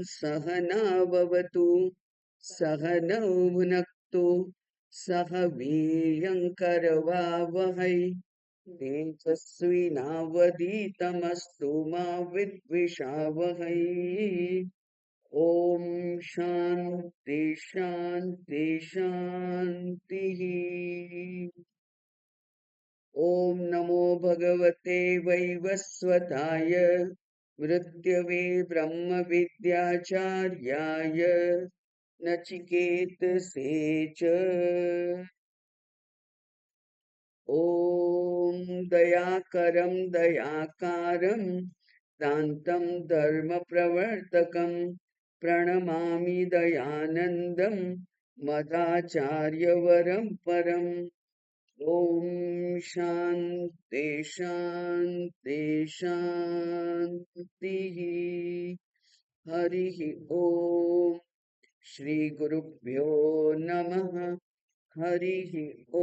सहनाववतु सहनौ भुनक्तु सह वीर्यङ्करवावहै तेजस्विनावधीतमस्तु मा विद्विषावहै। ॐ शान्ति शान्ति शान्तिः। ॐ नमो भगवते वैवस्वताय मृत्यवे ब्रह्मविद्याचार्याय नचिकेतसे च। ॐ दयाकरं दयाकारं दान्तं धर्मप्रवर्तकं प्रणमामि दयानन्दं मदाचार्यवरं परम्। ॐ शान्ति शान्ति शान्तिः। हरिः ॐ श्रीगुरुभ्यो नमः। हरिः ॐ।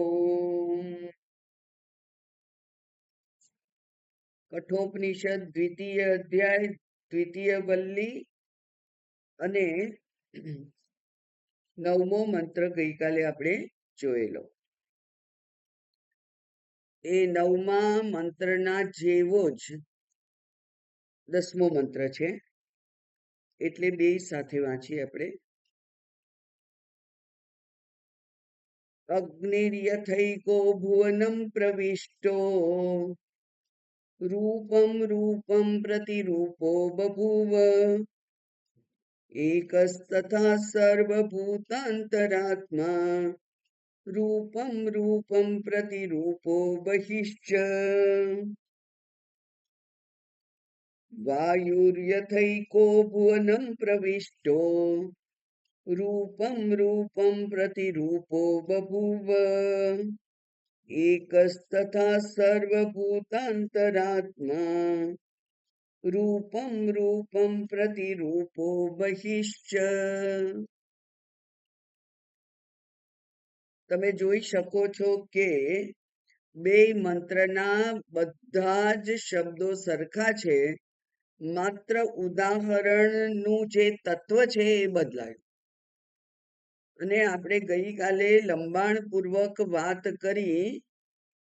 कठोपनिषद द्वितीय अध्याय द्वितीय वल्ली અને નવમો મંત્ર ગઈકાલે આપણે જોયેલો. એ નવમા મંત્રના જેવો જ 10મો મંત્ર છે, એટલે બે સાથે વાંચીએ આપણે. અગ્નિર્યથૈકો ભુવનમ પ્રવિષ્ટો रूपं रूपं प्रतिरूपो बभूव एकस्तथा सर्वभूतान्तरात्मा रूपं रूपं प्रतिरूपो बहिश्च वायुर्यथैको भुवनं प्रविष्टो रूपं रूपं प्रतिरूपो बभूव एकस्तथा सर्वभूतान्तरात्मा रूपं रूपं प्रतिरूपो बहिश्च. તમે જોઈ શકો છો કે બે મંત્રના બધા જ શબ્દો સરખા છે, માત્ર ઉદાહરણનું જે તત્વ છે એ બદલાયું. અને આપણે ગઈકાલે લંબાણપૂર્વક વાત કરી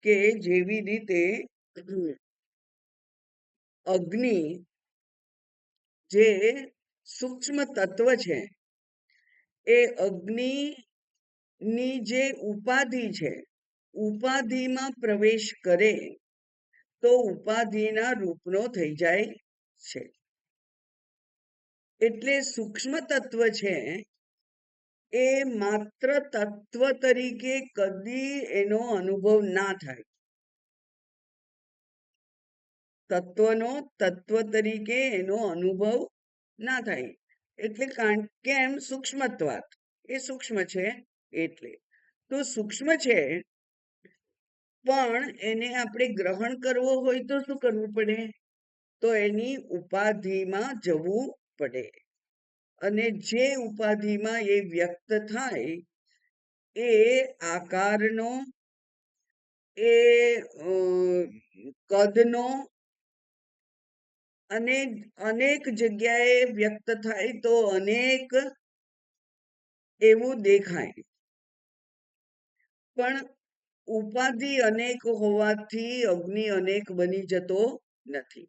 કે જેવી રીતે અગ્નિ જે સૂક્ષ્મ તત્વ છે, એ અગ્નિની જે ઉપાધિ છે, ઉપાધિમાં પ્રવેશ કરે તો ઉપાધિના રૂપનો થઈ જાય છે. એટલે સૂક્ષ્મ તત્વ છે એ માત્ર તત્વ તરીકે કદી એનો અનુભવ ના થાય. તત્વનો તત્વ તરીકે એનો અનુભવ ના થાય. એટલે કેમ? સૂક્ષ્મત્વાત, એ સૂક્ષ્મ છે એટલે. તો સૂક્ષ્મ છે, પણ એને આપણે ગ્રહણ કરવો હોય તો શું કરવું પડે? તો એની ઉપાધિમાં જવું પડે. અને જે ઉપાધિમાં એ વ્યક્ત થાય એ આકારનો, એ કદનો, અને અનેક જગ્યાએ વ્યક્ત થાય તો અનેક એવું દેખાય. પણ ઉપાધિ અનેક હોવાથી અગ્નિ અનેક બની જતો નથી.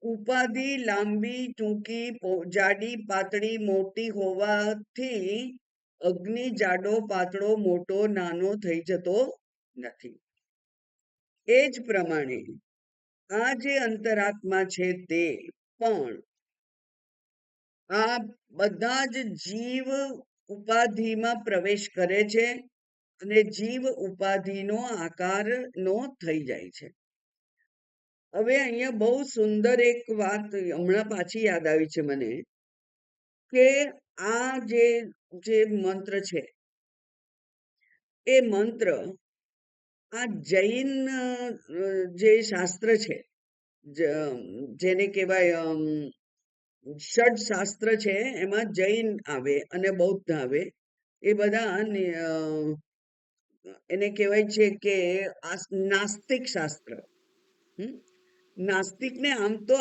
ઉપાધિ લાંબી ટૂંકી, જાડી પાતળી મોટી હોવાથી અગ્નિ જાડો પાતળો મોટો નાનો થઈ જતો નથી. એ જ પ્રમાણે આ જે અંતરાત્મા છે તે પણ આ બધા જ જીવ ઉપાધિમાં પ્રવેશ કરે છે અને જીવ ઉપાધિનો આકારનો થઈ જાય છે. હવે અહીંયા બહુ સુંદર એક વાત હમણાં પાછી યાદ આવી છે મને, કે આ જે મંત્ર છે એ મંત્ર આ જૈન જે શાસ્ત્ર છે, જેને કહેવાય ષડ શાસ્ત્ર છે, એમાં જૈન આવે અને બૌદ્ધ આવે. એ બધા એને કહેવાય છે કે નાસ્તિક શાસ્ત્ર. નાસ્તિકને આમ તો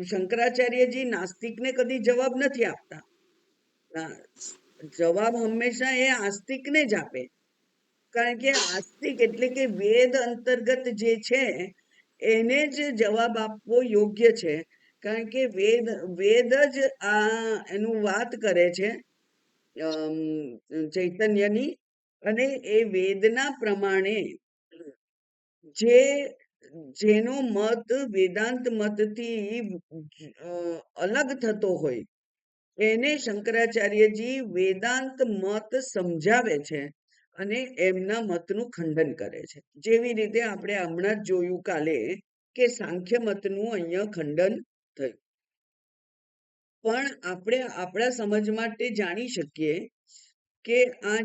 શંકરાચાર્યજી નાસ્તિકને કદી જવાબ નથી આપતા. જવાબ હંમેશા એ આસ્તિકને જ આપે. કારણ કે આસ્તિક એટલે કે વેદ અંતર્ગત જે છે એને જ જવાબ આપવો યોગ્ય છે. કારણ કે વેદ જ એનું વાત કરે છે ચૈતન્યની, અને એ વેદના પ્રમાણે જેનો મત વેદાંત મતથી અલગ થતો હોય એને શંકરાચાર્યજી વેદાંત મત સમજાવે છે અને એમના મતનું ખંડન કરે છે. જેવી રીતે આપણે હમણાં જ જોયું કાલે કે સાંખ્ય મતનું અહીંયા ખંડન થયું. પણ આપણે આપણા સમજ માટે જાણી શકીએ કે આ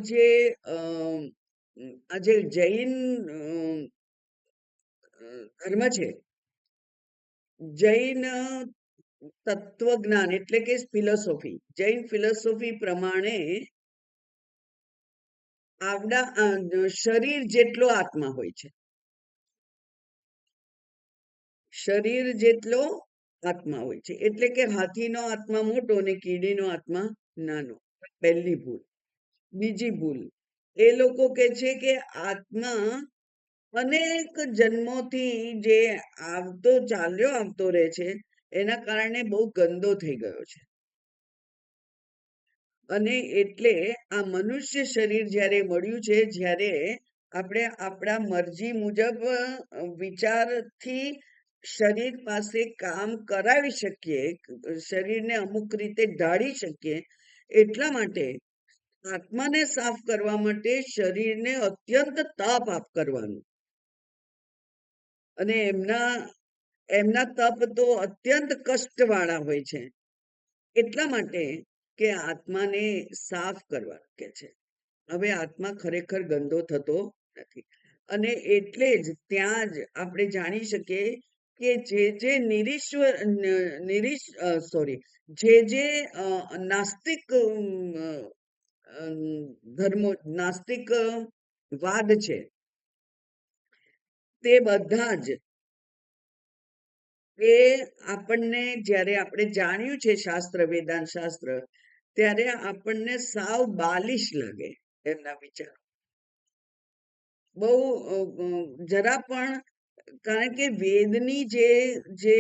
જે જૈન ધર્મ છે, જૈન તત્વજ્ઞાન એટલે કે ફિલોસોફી, જૈન ફિલોસોફી પ્રમાણે શરીર જેટલો આત્મા હોય છે, શરીર જેટલો આત્મા હોય છે. એટલે કે હાથીનો આત્મા મોટો અને કીડીનો આત્મા નાનો. પહેલી ભૂલ. બીજી ભૂલ, એ લોકો કે છે કે આત્મા અનેક જન્મોથી જે ચાલ્યો આવતો રહે છે એના કારણે બહુ ગંદો થઈ ગયો છે, અને એટલે આ મનુષ્ય શરીર જ્યારે મળ્યું છે, જ્યારે આપણે આપણા મરજી મુજબ વિચારથી શરીર પાસે કામ કરાવી શકીએ, શરીરને અમુક રીતે ઢાળી શકીએ, એટલા માટે આત્માને સાફ કરવા માટે શરીરને અત્યંત તાપ કરવાનું. અને એમના તપ તો અત્યંત કષ્ટવાળા હોય છે. એટલા માટે કે આત્માને સાફ કરવા કે છે. હવે આત્મા ખરેખર ગંદો થતો નથી. અને એટલે જ ત્યાં જ આપણે જાણી શકીએ કે જે નાસ્તિક ધર્મો, નાસ્તિક વાદ છે, તે બધા જ એ આપણને જ્યારે આપણે જાણ્યું છે શાસ્ત્ર, વેદાંત શાસ્ત્ર, ત્યારે આપણને સાવ બાલિશ લાગે એમના વિચારો. બહુ જરા પણ, કારણ કે વેદની જે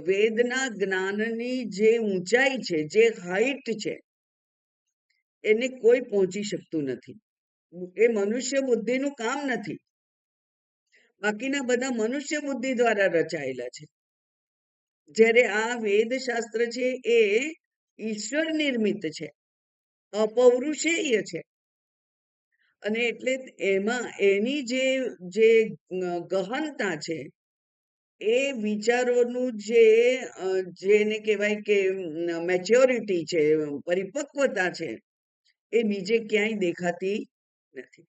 વેદના જ્ઞાનની જે ઊંચાઈ છે, જે હાઈટ છે, એને કોઈ પહોંચી શકતું નથી. એ મનુષ્ય બુદ્ધિનું કામ નથી. બાકીના બધા મનુષ્ય બુદ્ધિ દ્વારા રચાયેલા છે. જ્યારે આ વેદ શાસ્ત્ર છે એ ઈશ્વર નિર્મિત છે, અપૌરુષેય છે. અને એટલે એમાં એની જે ગહનતા છે, એ વિચારોનું જેને કહેવાય કે મેચ્યોરિટી છે, પરિપક્વતા છે, એ બીજે ક્યાંય દેખાતી નથી.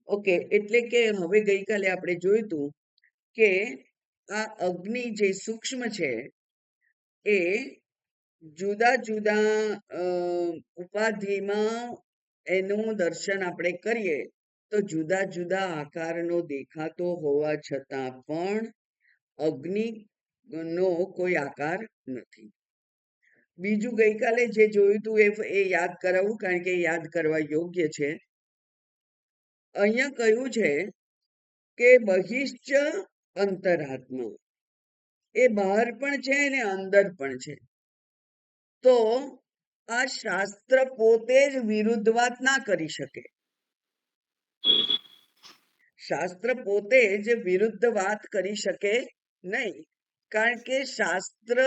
ઓકે, એટલે કે હવે ગઈકાલે આપણે જોયું હતું કે આ અગ્નિ જે સૂક્ષ્મ છે એ જુદા જુદા ઉપાધિમાં એનું દર્શન આપણે કરીએ તો જુદા જુદા આકારનો દેખાતો હોવા છતાં પણ અગ્નિનો કોઈ આકાર નથી. બીજું ગઈકાલે જે જોયું હતું એ યાદ કરાવું, કારણ કે યાદ કરવા યોગ્ય છે. અહીંયા કહ્યું છે કે બહિશ્ચ અંતરાત્મા, એ બહાર પણ છે અને અંદર પણ છે. તો આ શાસ્ત્ર પોતે જ વિરુદ્ધ વાત ના કરી શકે. શાસ્ત્ર પોતે જ વિરુદ્ધ વાત કરી શકે નહીં, કારણ કે શાસ્ત્ર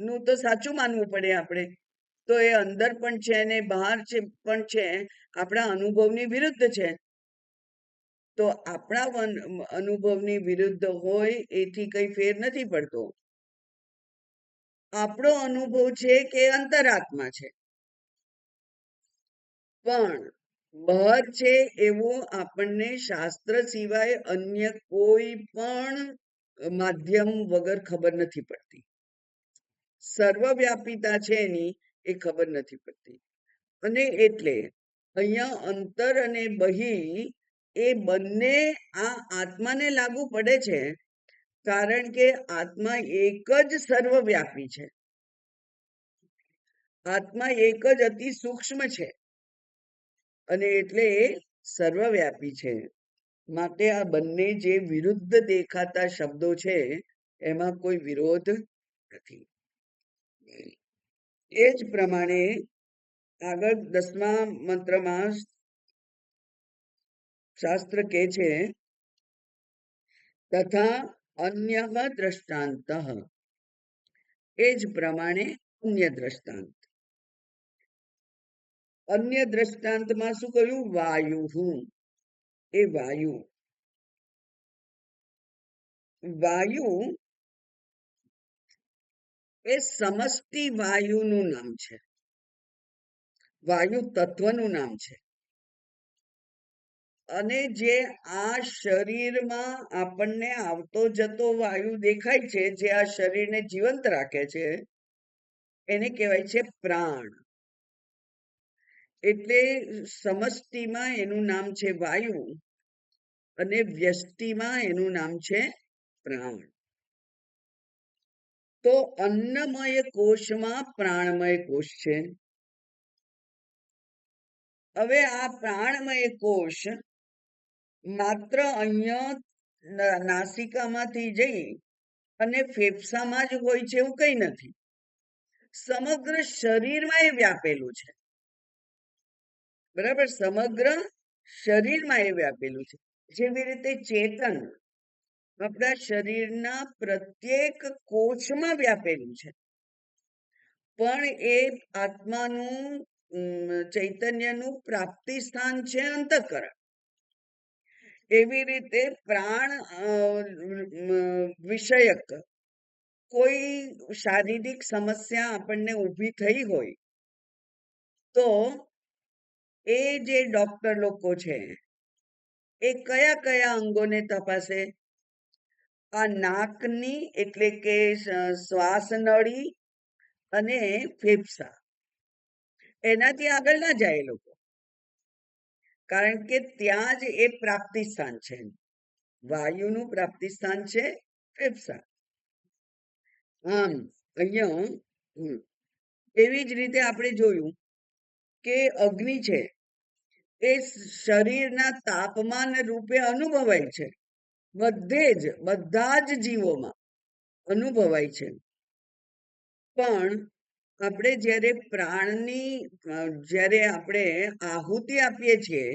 નું તો સાચું માનવું પડે આપણે. તો એ અંદર પણ છે ને બહાર પણ છે, આપણા અનુભવની વિરુદ્ધ છે. તો આપણા અનુભવની વિરુદ્ધ હોય એથી કઈ ફેર નથી પડતો. આપણો અનુભવ છે કે અંતરાત્મા છે, પણ બહાર છે એવું આપણને શાસ્ત્ર સિવાય અન્ય કોઈ પણ માધ્યમ વગર ખબર નથી પડતી. સર્વવ્યાપીતા છે એની એ ખબર નથી પડતી. અને એટલે અહીંયા અંતર અને બહિ એ બંને આ આત્માને લાગુ પડે છે, કારણ કે આત્મા એક જ સર્વવ્યાપી છે. આત્મા એક જ અતિ સૂક્ષ્મ છે અને એટલે એ સર્વવ્યાપી છે. માટે આ બંને જે વિરુદ્ધ દેખાતા શબ્દો છે એમાં કોઈ વિરોધ નથી. એ જ પ્રમાણે આગળ 10મા મંત્રમાં શાસ્ત્ર કહે છે, તથા અન્ય દ્રષ્ટાંત. એ જ પ્રમાણે અન્ય દ્રષ્ટાંત. અન્ય દ્રષ્ટાંતમાં શું કહ્યું? વાયુ. એ વાયુ એ સમષ્ટિ વાયુનું નામ છે, વાયુ તત્વનું નામ છે. અને જે આ શરીરમાં આપણને આવતો જતો વાયુ દેખાય છે, જે આ શરીરને જીવંત રાખે છે, એને કહેવાય છે પ્રાણ. એટલે સમષ્ટિમાં એનું નામ છે વાયુ અને વ્યષ્ટિમાં એનું નામ છે પ્રાણ. તો અન્નમય કોષમાં પ્રાણમય કોષ છે. હવે આ પ્રાણમય કોષ માત્ર અહીંયા નાસિકામાંથી જઈ અને ફેફસામાં જ હોય છે એવું કઈ નથી. સમગ્ર શરીરમાં એ વ્યાપેલું છે. બરાબર, સમગ્ર શરીરમાં એ વ્યાપેલું છે. જેવી રીતે ચેતન આપણા શરીરના પ્રત્યેક કોષમાં વ્યાપેલું છે, પણ એ આત્માનું ચૈતન્યનું પ્રાપ્તિ સ્થાન છે અંતઃકરણ. એવી રીતે પ્રાણ વિષયક કોઈ શારીરિક સમસ્યા આપણને ઊભી થઈ હોય તો એ જે ડોક્ટર લોકો છે એ કયા કયા અંગોને તપાસે? આ નાકની એટલે કે શ્વાસ નળી અને ફેફસા, એનાથી આગળ ના જાય એ લોકો, કારણ કે ત્યાં જ એ પ્રાપ્તિ સ્થાન છે. વાયુનું પ્રાપ્તિ સ્થાન છે ફેફસા. આમ અહીંયા એવી જ રીતે આપણે જોયું કે અગ્નિ છે એ શરીરના તાપમાન રૂપે અનુભવાય છે, બધા જ જીવોમાં અનુભવાય છે. પણ આપણે જ્યારે પ્રાણની જ્યારે આપણે આહુતિ આપીએ છીએ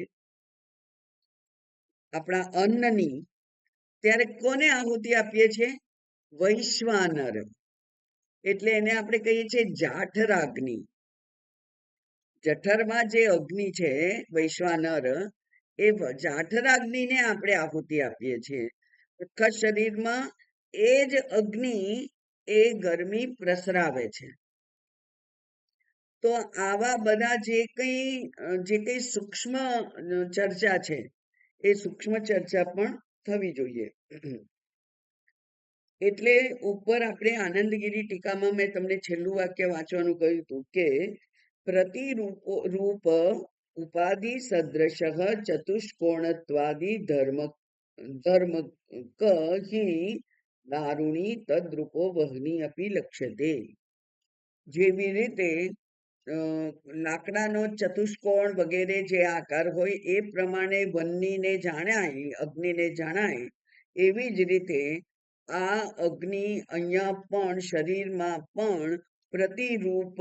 આપણા અન્નની, ત્યારે કોને આહુતિ આપીએ છીએ? વૈશ્વાનર. એટલે એને આપણે કહીએ છીએ જાઠરાગ્નિ. જઠરમાં જે અગ્નિ છે વૈશ્વાનર, એ જાઠરાગ્નિને આપણે આહુતિ આપીએ છીએ. આખા શરીરમાં એ જ અગ્નિ એ ગરમી પ્રસરાવે છે. તો આવા બધા જે કઈ સૂક્ષ્મ ચર્ચા છે એ સૂક્ષ્મ ચર્ચા પણ થવી જોઈએ. એટલે ઉપર આપણે આનંદગીરી ટીકામાં મેં તમને છેલ્લું વાક્ય વાંચવાનું કહ્યું હતું કે પ્રતિરૂપ ઉપાધિ સદ્રશ ચતુષ્કોણત્વાદિ ધર્મ હિ દારૂણી તદ્રૂપો વહની અપી લક્ષ્યતે. જેવી રીતે લાકડાનો ચતુષ્કોણ વગેરે જે આકાર હોય એ પ્રમાણે વહ્નીને જાણાય, અગ્નિને જાણાય, એવી જ રીતે આ અગ્નિ અહીંયા પણ શરીરમાં પણ પ્રતિરૂપ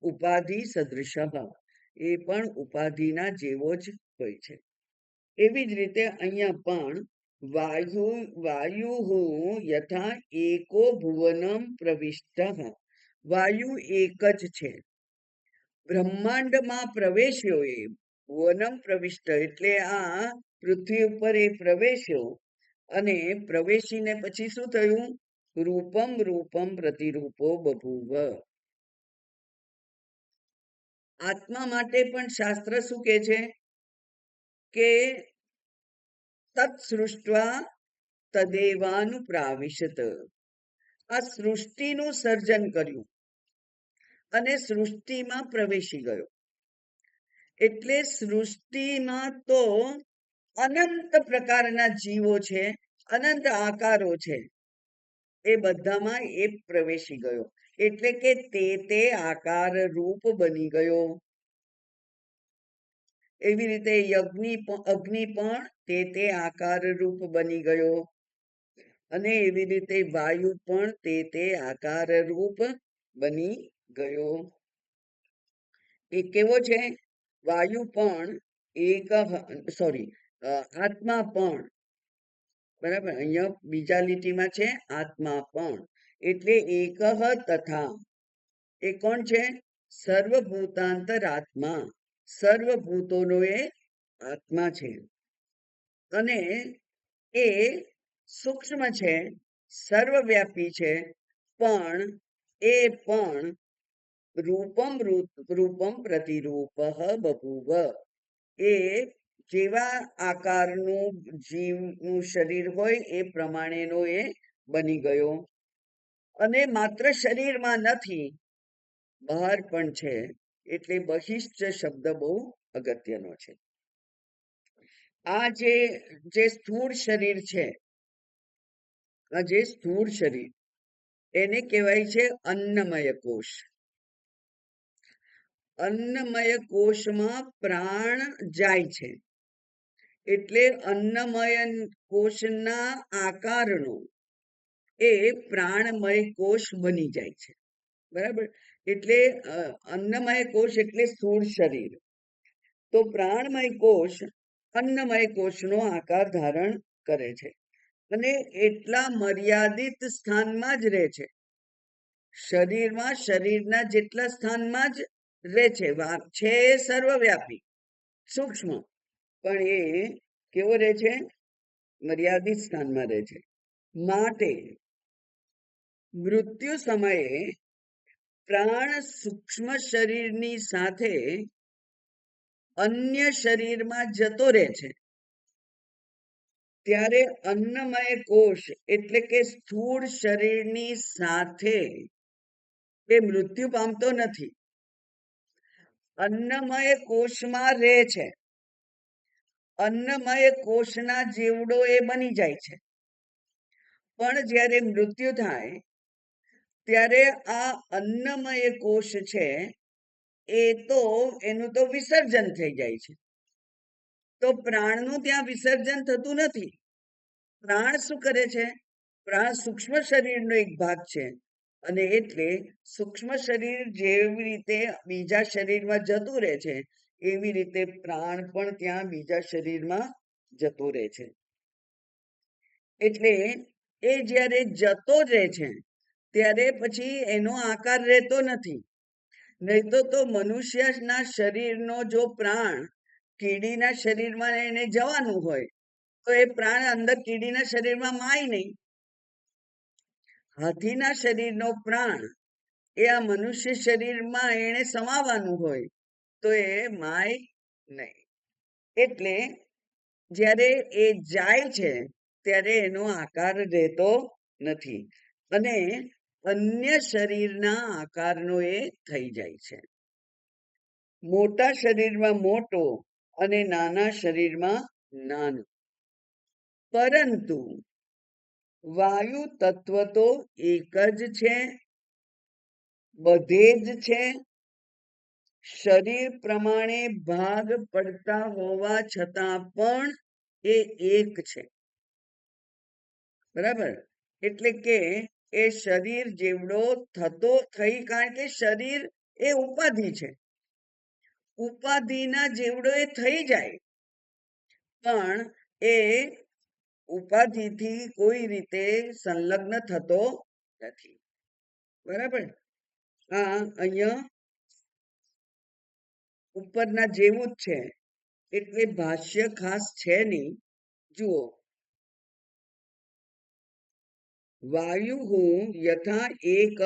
ઉપાધિ સદૃશ, એ પણ ઉપાધિના જેવો જ હોય છે. એવી જ રીતે અહીંયા પણ વાયુ યથા એકો ભુવનમ પ્રવિષ્ટ. વાયુ એક જ છે. બ્રહ્માંડમાં પ્રવેશ્યો, એ ભુવનમ પ્રવિષ્ટ એટલે આ પૃથ્વી ઉપર એ પ્રવેશ્યો અને પ્રવેશીને પછી શું થયું? રૂપમ પ્રતિરૂપો બભૂવ. આત્મા માટે પણ શાસ્ત્ર શું કહે છે કે તત્સૃષ્ટવા તદેવાનુપ્રાવિશત. આ સૃષ્ટિનું સર્જન કર્યું અને સૃષ્ટિમાં પ્રવેશી ગયો. એટલે સૃષ્ટિમાં તો અનંત પ્રકારના જીવો છે, અનંત આકારો છે, એ બધામાં એ પ્રવેશી ગયો, એટલે કે તે આકાર રૂપ બની ગયો. એવી રીતે અગ્નિ પણ તે આકાર રૂપ બની ગયો, અને એવી રીતે વાયુ પણ તે આકાર રૂપ બની ગયો. એ કેવો છે? વાયુ પણ આત્મા પણ, બરાબર, અહીંયા બીજા લીટીમાં છે આત્મા પણ, એટલે એકહ તથા. એ કોણ છે? સર્વભૂતાંતર આત્મા, સર્વભૂતોનો એ આત્મા છે, અને એ સૂક્ષ્મ છે, સર્વવ્યાપી છે, પણ એ પણ રૂપમ પ્રતિરૂપ બભૂવ. એ જેવા આકારનું જીવનું શરીર હોય એ પ્રમાણેનો એ બની ગયો, અને માત્ર શરીરમાં નથી, બહાર પણ છે, એટલે બહિષ્ઠ શબ્દ બહુ અગત્યનો છે. આ જે સ્થૂળ શરીર છે, આ જે સ્થૂળ શરીર, એને કહેવાય છે અન્નમય કોષ. અન્નમય કોષમાં પ્રાણ જાય છે, એટલે અન્નમય કોષના આકારનો એ પ્રાણમય કોષ બની જાય છે, બરાબર. એટલે અન્નમય કોષ એટલે સ્થૂળ શરીર, તો પ્રાણમય કોષ અન્નમય કોષનો આકાર ધારણ કરે છે, અને એટલા મર્યાદિત સ્થાનમાં જ રહે છે. શરીરમાં શરીરના જેટલા સ્થાનમાં જ રહે છે સર્વવ્યાપી, સૂક્ષ્મ, પણ એ કેવો રહે છે? મર્યાદિત સ્થાનમાં રહે છે. માટે મૃત્યુ સમયે પ્રાણ સૂક્ષ્મ શરીરની સાથે અન્ય શરીરમાં જતો રહે છે, ત્યારે અન્નમય કોષ એટલે કે સ્થૂળ શરીરની સાથે એ મૃત્યુ પામતો નથી, અન્નમય કોષમાં રહે છે, અન્નમય કોષના જીવડો એ બની જાય છે. પણ જ્યારે મૃત્યુ થાય ત્યારે આ અન્નમય કોષ છે એનું તો વિસર્જન થઈ જાય છે, તો પ્રાણનું ત્યાં વિસર્જન થતું નથી. પ્રાણ શું કરે છે? પ્રાણ સૂક્ષ્મ શરીરનો એક ભાગ છે, અને એટલે સૂક્ષ્મ શરીર જેવી રીતે બીજા શરીરમાં જતું રહે છે, એવી રીતે પ્રાણ પણ ત્યાં બીજા શરીરમાં જતો રહે છે. એટલે એ જ્યારે જતો રહે છે ત્યારે પછી એનો આકાર રહેતો નથી. નહીં તો મનુષ્યના શરીરનો જો પ્રાણ કીડીના શરીરમાં એને જવાનું હોય તો એ પ્રાણ અંદર કીડીના શરીરમાં માય નહીં. હાથીના શરીરનો પ્રાણ એ આ મનુષ્ય શરીરમાં એને સમાવાનું હોય તો એ માય નહીં. એટલે જ્યારે એ જાય છે ત્યારે એનો આકાર રહેતો નથી, અને અન્ય શરીરના આકારનો એ થઈ જાય છે. મોટા શરીરમાં મોટો અને નાના શરીરમાં નાનો. પરંતુ વાયુ તત્વ તો એક જ છે, બધે જ છે. શરીર પ્રમાણે ભાગ પડતા હોવા છતાં પણ એ એક છે, બરાબર. એટલે કે એ શરીર જેવડો થઈ, કારણ કે શરીર એ ઉપાધિ છે, ઉપાધિના જેવડો એ થઈ જાય, પણ એ ઉપાધિથી કોઈ રીતે સંલગ્ન થતો નથી, બરાબર. અહીંયા ઉપરના જેવું જ છે, એટલે ભાષ્ય ખાસ છે નહીં. જુઓ, વાયુ યથા એકહ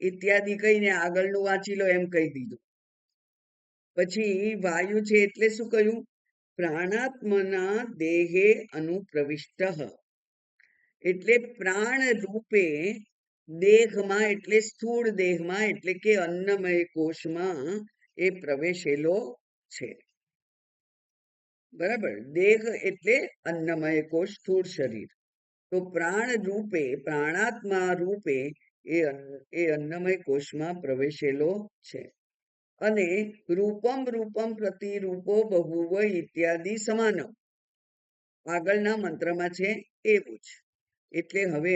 ઇત્યાદિ કહીને આગળનું વાંચી લો એમ કહી દીધું. પછી વાયુ છે એટલે શું કહ્યું? પ્રાણાત્મના દેહે અનુપ્રવિષ્ટ, એટલે પ્રાણ રૂપે દેહમાં, એટલે સ્થૂળ દેહમાં, એટલે કે અન્નમય કોષમાં એ પ્રવેશેલો છે. બરાબર. દેહ એટલે અન્નમય કોષ, સ્થૂળ શરીર. તો પ્રાણ રૂપે, પ્રાણાત્મા રૂપે એ અન્નમય કોષમાં પ્રવેશેલો છે. અને રૂપમ રૂપમ પ્રતિરૂપો બહુવ ઇત્યાદિ સમાનમ, આગળના મંત્રમાં છે એવું જ. એટલે હવે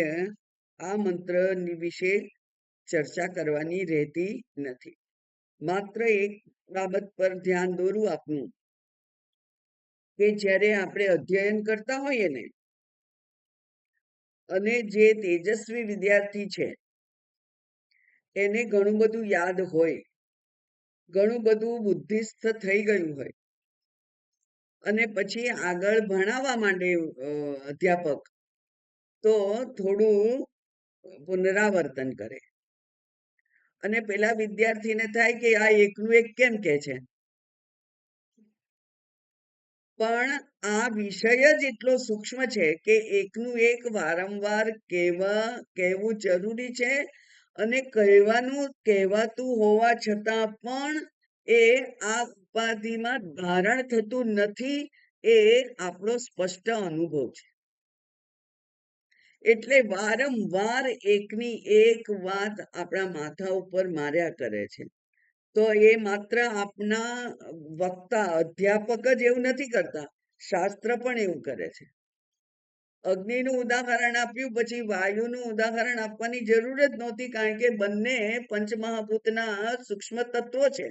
આ મંત્ર વિશે ચર્ચા કરવાની રહેતી નથી. માત્ર એક બાબત પર ધ્યાન દોરું આપનું, કે જ્યારે આપણે અધ્યયન કરતા હોઈએ ને, અને જે તેજસ્વી વિદ્યાર્થી છે એને ઘણું બધું યાદ હોય, ઘણું બધું બુદ્ધિસ્થ થઈ ગયું હોય, અને પછી આગળ ભણાવવા માંડે અધ્યાપક, તો થોડું પુનરાવર્તન કરે. અને પેલા વિદ્યાર્થીને થાય કે આ એકનું એક કેમ કે છે, પણ આ વિષય જ એટલો સૂક્ષ્મ છે કે એકનું એક વારંવાર કહેવું જરૂરી છે. અને કહેવાતું હોવા છતાં પણ એ આ ઉપાધિમાં ધારણ થતું નથી, એ આપણો સ્પષ્ટ અનુભવ છે. એટલે વારંવાર એકની એક વાત આપણા માથા ઉપર માર્યા કરે છે. તો એ માત્ર આપના વક્તા અધ્યાપક જ એવું નથી કરતા, શાસ્ત્ર પણ એવું કરે છે. અગ્નિનું ઉદાહરણ આપ્યું, પછી વાયુનું ઉદાહરણ આપવાની જરૂર જ નહોતી, કારણ કે બંને પંચમહાભૂતના સૂક્ષ્મ તત્વો છે.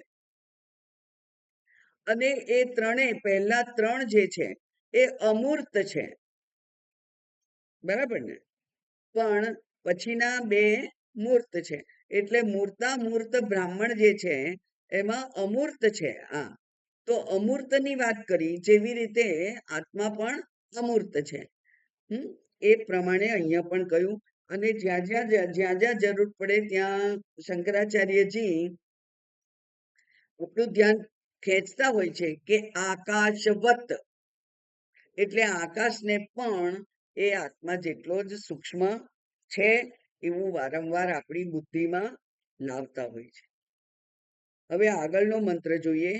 અને એ પહેલા ત્રણ જે છે એ અમૂર્ત છે, બરાબર ને? પણ પછીના બે મૂર્ત છે. એટલે મૂર્ત બ્રાહ્મણ જે છે એમાં અમૂર્ત છે. તો અમૂર્તની વાત કરી, જેવી રીતે આત્મા પણ અમૂર્ત છે. એ પ્રમાણે અહીંયા પણ કહ્યું. અને જ્યાં જ્યાં જરૂર પડે ત્યાં શંકરાચાર્યજી આપણું ધ્યાન ખેંચતા હોય છે કે આકાશવત, એટલે આકાશને પણ એ આત્મા જેટલો જ સૂક્ષ્મ છે એવું વારંવાર આપણી બુદ્ધિમાં લાવતા હોય છે. હવે આગળનો મંત્ર જોઈએ,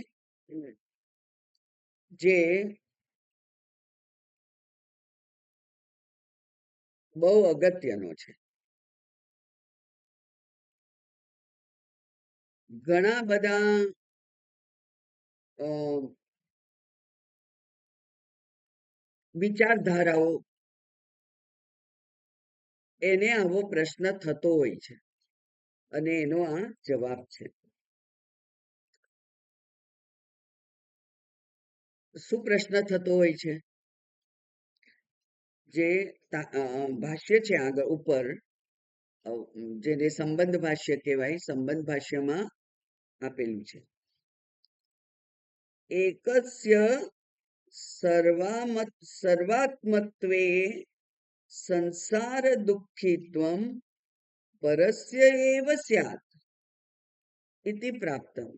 જે બહુ અગત્યનો છે. ઘણા બધા વિચારધારાઓ એને આવો પ્રશ્ન થતો હોય છે, અને એનો આ જવાબ છે. શું પ્રશ્ન થતો હોય છે? જે ભાષ્ય છે આગળ ઉપર, જેને સંબંધ ભાષ્ય કહેવાય, સંબંધ ભાષ્યમાં આપેલું છે, એકસ્ય સર્વાત્મત્વે સંસાર દુઃખિત્વમ પરસ્ય એવ સ્યાત ઇતિ પ્રાપ્તમ.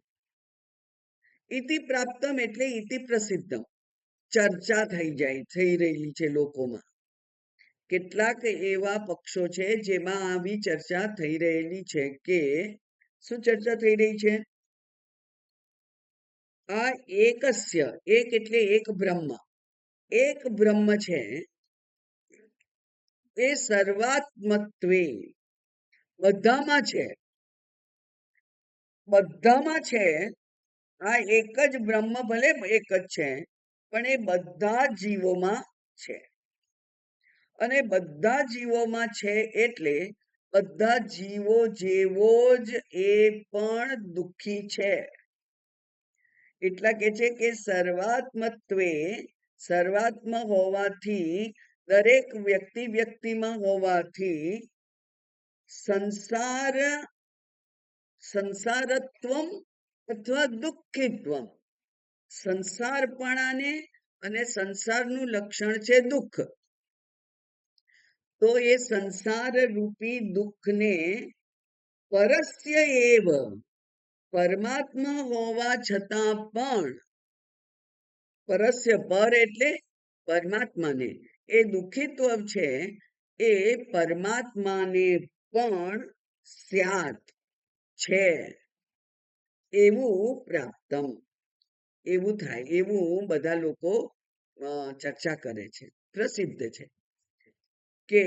ઇતિ પ્રાપ્તમ એટલે ઇતિ પ્રસિદ્ધમ, ચર્ચા થઈ રહેલી છે લોકોમાં. કેટલાક એવા પક્ષો છે જેમાં આવી ચર્ચા થઈ રહેલી છે. કે શું ચર્ચા થઈ રહી છે? આ એકસ્ય, એક એટલે એક બ્રહ્મ છે, એ સર્વાત્મત્વે બધામાં છે. આ એક જ બ્રહ્મ ભલે એક જ છે, પણ એ બધા જીવોમાં છે. અને બધા જીવોમાં છે એટલે બધા જીવો જેવો જ એ પણ દુઃખી છે. એટલા કે છે કે સર્વાત્મ હોવાથી, દરેક વ્યક્તિમાં હોવાથી સંસારત્વમ અથવા દુઃખિત્વમ, સંસારપણાને અને સંસારનું લક્ષણ છે દુઃખ. તો એ સંસાર રૂપી દુઃખને પરસ્ય એવ, પરમાત્મા હોવા છતાં પણ, પરસ્ય પર એટલે પરમાત્માને, એ દુઃખિત્વ છે એ પરમાત્માને પણ સ્યાત છે એવું પ્રાપ્તમ. એવું થાય, એવું બધા લોકો ચર્ચા કરે છે. પ્રસિદ્ધ છે કે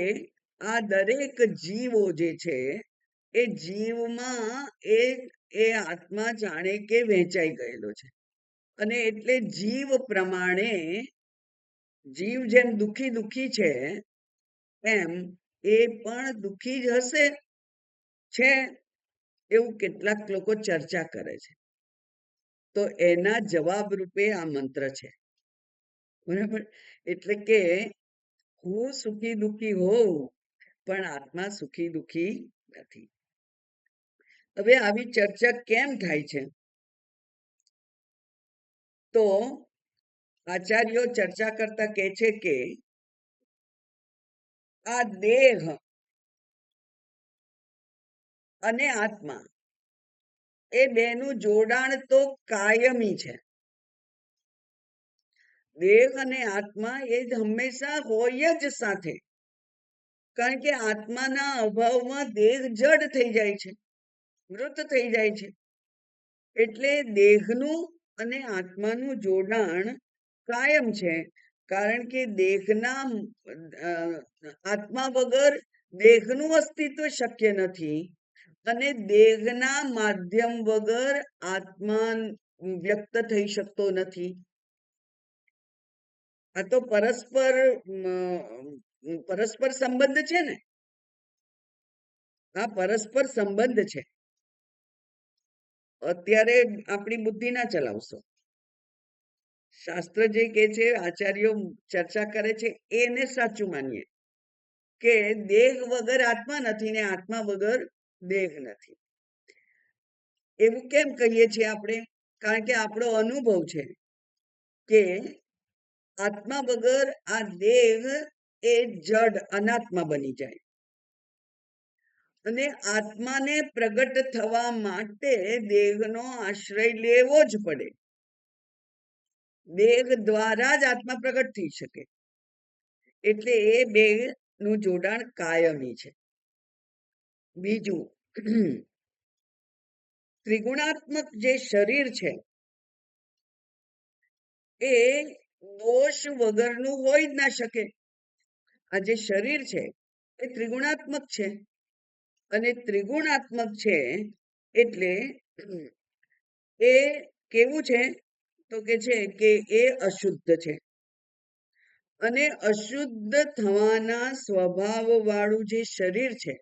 આ દરેક જીવો જે છે એ જીવમાં એ આત્મા જાણે કે વહેંચાઈ ગયેલો છે, અને એટલે જીવ પ્રમાણે જીવ જેમ દુઃખી છે એમ એ પણ દુઃખી જ હશે છે, એવું કેટલાક લોકો ચર્ચા કરે છે. તો એના જવાબ રૂપે આ મંત્ર છે, બરાબર. એટલે કે હું સુખી દુઃખી હોઉં, પણ આત્મા સુખી દુઃખી નથી. હવે આવી ચર્ચા કેમ થાય છે? તો આચાર્યો ચર્ચા કરતા કહે છે કે આ દેહ અને આત્મા એ બેનું જોડાણ તો કાયમી છે. દેહ અને આત્મા એ જ હંમેશા હોય જ સાથે, કારણ કે આત્માના અભાવમાં દેહ જડ થઈ જાય છે, મૃત થઈ જાય છે. એટલે દેહનું અને આત્માનું જોડાણ કાયમ છે, કારણ કે દેહના આત્મા વગર દેહનું અસ્તિત્વ શક્ય નથી, અને દેહના માધ્યમ વગર આત્મા વ્યક્ત થઈ શકતો નથી. આ તો પરસ્પર સંબંધ છે ને, આ પરસ્પર સંબંધ છે. અત્યારે આપણી બુદ્ધિ ના ચલાવશો. શાસ્ત્ર જે કે છે, આચાર્યો ચર્ચા કરે છે, એને સાચું માનીએ કે દેહ વગર આત્મા નથી ને આત્મા વગર દેહ નથી. એવું કેમ કહીએ છીએ આપણે? કારણ કે આપણો અનુભવ છે કે આત્મા વગર આ દેહ એ જડ અનાત્મા બની જાય, અને આત્માને પ્રગટ થવા માટે દેહનો આશ્રય લેવો જ પડે. દેહ દ્વારા જ આત્મા પ્રગટ થઈ શકે. એટલે એ બે નું જોડાણ કાયમી છે. બીજું, ત્રિગુણાત્મક જે શરીર છે એ દોષ વગરનું હોય જ ના શકે. આ જે શરીર છે એ ત્રિગુણાત્મક છે, અને ત્રિગુણાત્મક છે એટલે એ કેવું છે? તો કે છે કે એ અશુદ્ધ છે, અને અશુદ્ધ થવાના સ્વભાવ વાળું જે શરીર છે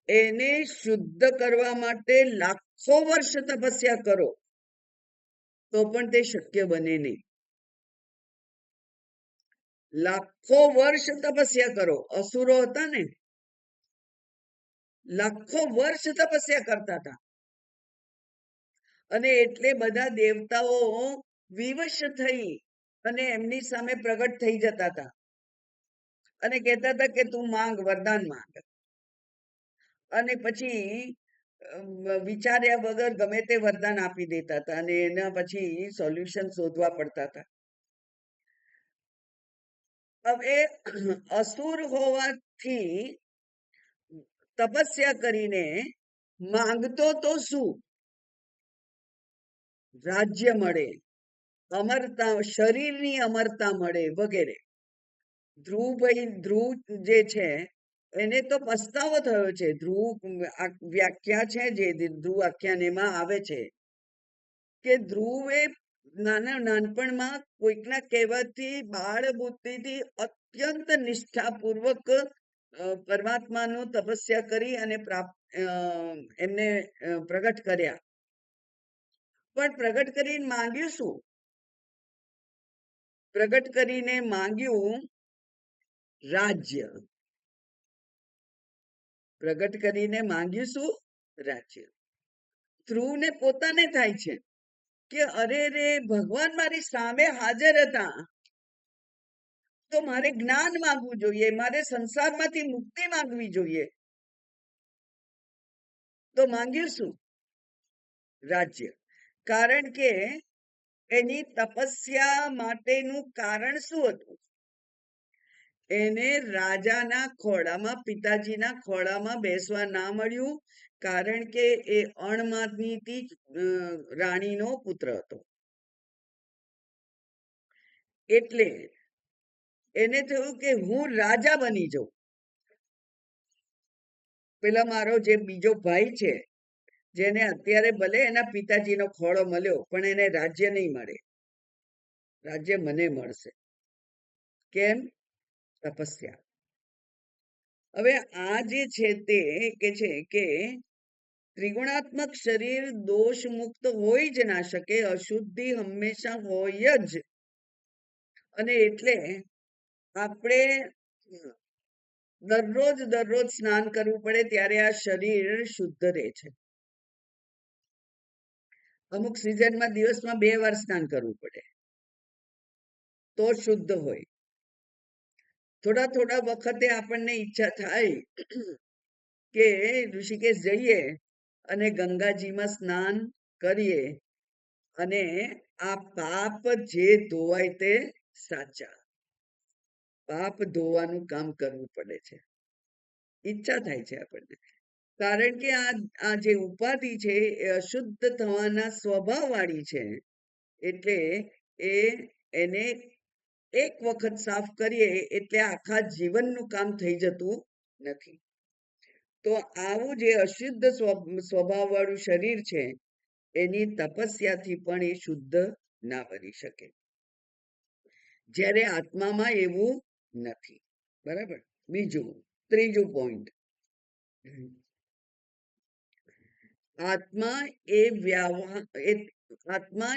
એને શુદ્ધ કરવા માટે લાખો વર્ષ તપસ્યા કરો તો પણ તે શક્ય બને નહીં. લાખો વર્ષ તપસ્યા કરો. અસુરો હતા ને, લાખો વર્ષ તપસ્યા કરતા હતા, અને એટલે બધા દેવતાઓ વિવશ થઈ અને એમની સામે પ્રગટ થઈ જતા હતા અને કહેતા હતા કે તું માંગ, વરદાન માંગ. અને પછી વિચાર્યા વગર ગમે તે વરદાન આપી દેતા હતા, અને એના પછી સોલ્યુશન શોધવા પડતા હતા. હવે અસુર હોવાથી તપસ્યા કરીને માંગતો તો શું? રાજ્ય મળે, અમરતા, શરીરની અમરતા મળે વગેરે. ધ્રુવ જે છે એને તો પસ્તાવો થયો છે. ધ્રુવ વ્યાખ્યા છે જે ધ્રુવ આખ્યાન એમાં આવે છે કે ધ્રુવે નાનપણમાં કોઈકના કહેવાથી બાળ બુદ્ધિથી અત્યંત નિષ્ઠાપૂર્વક પરમાત્માનું તપસ્યા કરી અને એમને પ્રગટ કર્યા. પણ પ્રગટ કરીને માંગ્યું શું? પ્રગટ કરીને માંગ્યું રાજ્ય. પ્રગટ કરીને માંગ્યું શું? રાજ્ય. ધ્રુવને પોતાને થાય છે કે અરે રે, ભગવાન મારી સામે હાજર હતા તો મારે જ્ઞાન માંગવું જોઈએ, મારે સંસારમાંથી મુક્તિ માંગવી જોઈએ. તો માંગ્યું શું? રાજ્ય. કારણ કે એની તપસ્યા માટેનું કારણ શું હતું? એને રાજાના ખોળામાં, પિતાજીના ખોળામાં બેસવા ના મળ્યું, કારણ કે એ અણમાનીતી રાણીનો પુત્ર હતો. એટલે એને થયું કે હું રાજા બની જાઉં. પેલા મારો જે બીજો ભાઈ છે, જેને અત્યારે ભલે એના પિતાજીનો ખોળો મળ્યો, પણ એને રાજ્ય નહીં મળે, રાજ્ય મને મળશે. કેમ? તપસ્યા. હવે આ જે છે તે કે છે કે ત્રિગુણાત્મક શરીર દોષ મુક્ત હોય જ ના શકે, અશુદ્ધિ હંમેશા હોય જ. અને એટલે આપણે દરરોજ સ્નાન કરવું પડે, ત્યારે આ શરીર શુદ્ધ રહે છે. અમુક સિઝનમાં દિવસમાં 2 વાર સ્નાન કરવું પડે, તો શુદ્ધ હોય. થોડા વખતે આપણને ઈચ્છા થાય કે ઋષિકેશ જઈએ અને ગંગાજીમાં સ્નાન કરીએ અને આ પાપ જે ધોવાય તે સાચા. પાપ ધોવાનું કામ કરવું પડે છે. ઈચ્છા થાય છે આપણને, કારણ કે આ જે ઉપાધિ છે એ અશુદ્ધ થવાના સ્વભાવ વાળી છે. એટલે એને એક વખત સાફ કરીએ એટલે આખા જીવનનું કામ થઈ જતું નથી. તો આવું જે અશુદ્ધ સ્વભાવ વાળું શરીર છે, એની તપસ્યાથી પણ એ શુદ્ધ ના બની શકે, જ્યારે આત્મામાં એવું નથી. બરાબર. ત્રીજું પોઈન્ટ, આત્મા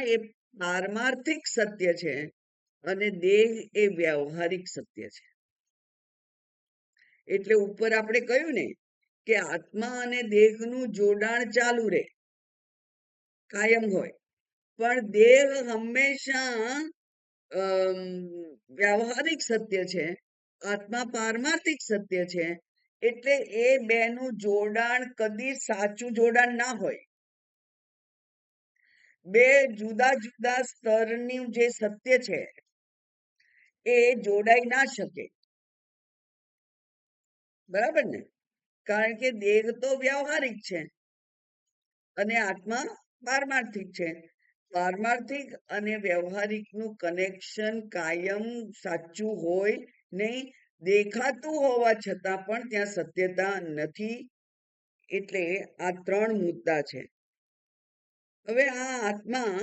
એ પારમાર્થિક સત્ય છે અને દેહ એ વ્યવહારિક સત્ય છે. એટલે ઉપર આપણે કહ્યું ને કે આત્મા અને દેહનું જોડાણ ચાલુ રહે, કાયમ હોય, પણ દેહ હંમેશા વ્યવહારિક સત્ય છે, આત્મા પારમાર્થિક સત્ય છે. એટલે એ બેનું જોડાણ કદી સાચું જોડાણ ના હોય. બે જુદા સ્તરની જે સત્ય છે એ જોડાઈ ના શકે. બરાબર ને? કારણ કે દેહ તો વ્યવહારિક છે અને આત્મા પારમાર્થિક છે. પારમાર્થિક અને વ્યવહારિકનું કનેક્શન કાયમ સાચું હોય નહીં. દેખાતું હોવા છતાં પણ ત્યાં સત્યતા નથી. એટલે આ 3 મુદ્દા છે. હવે આ આત્મા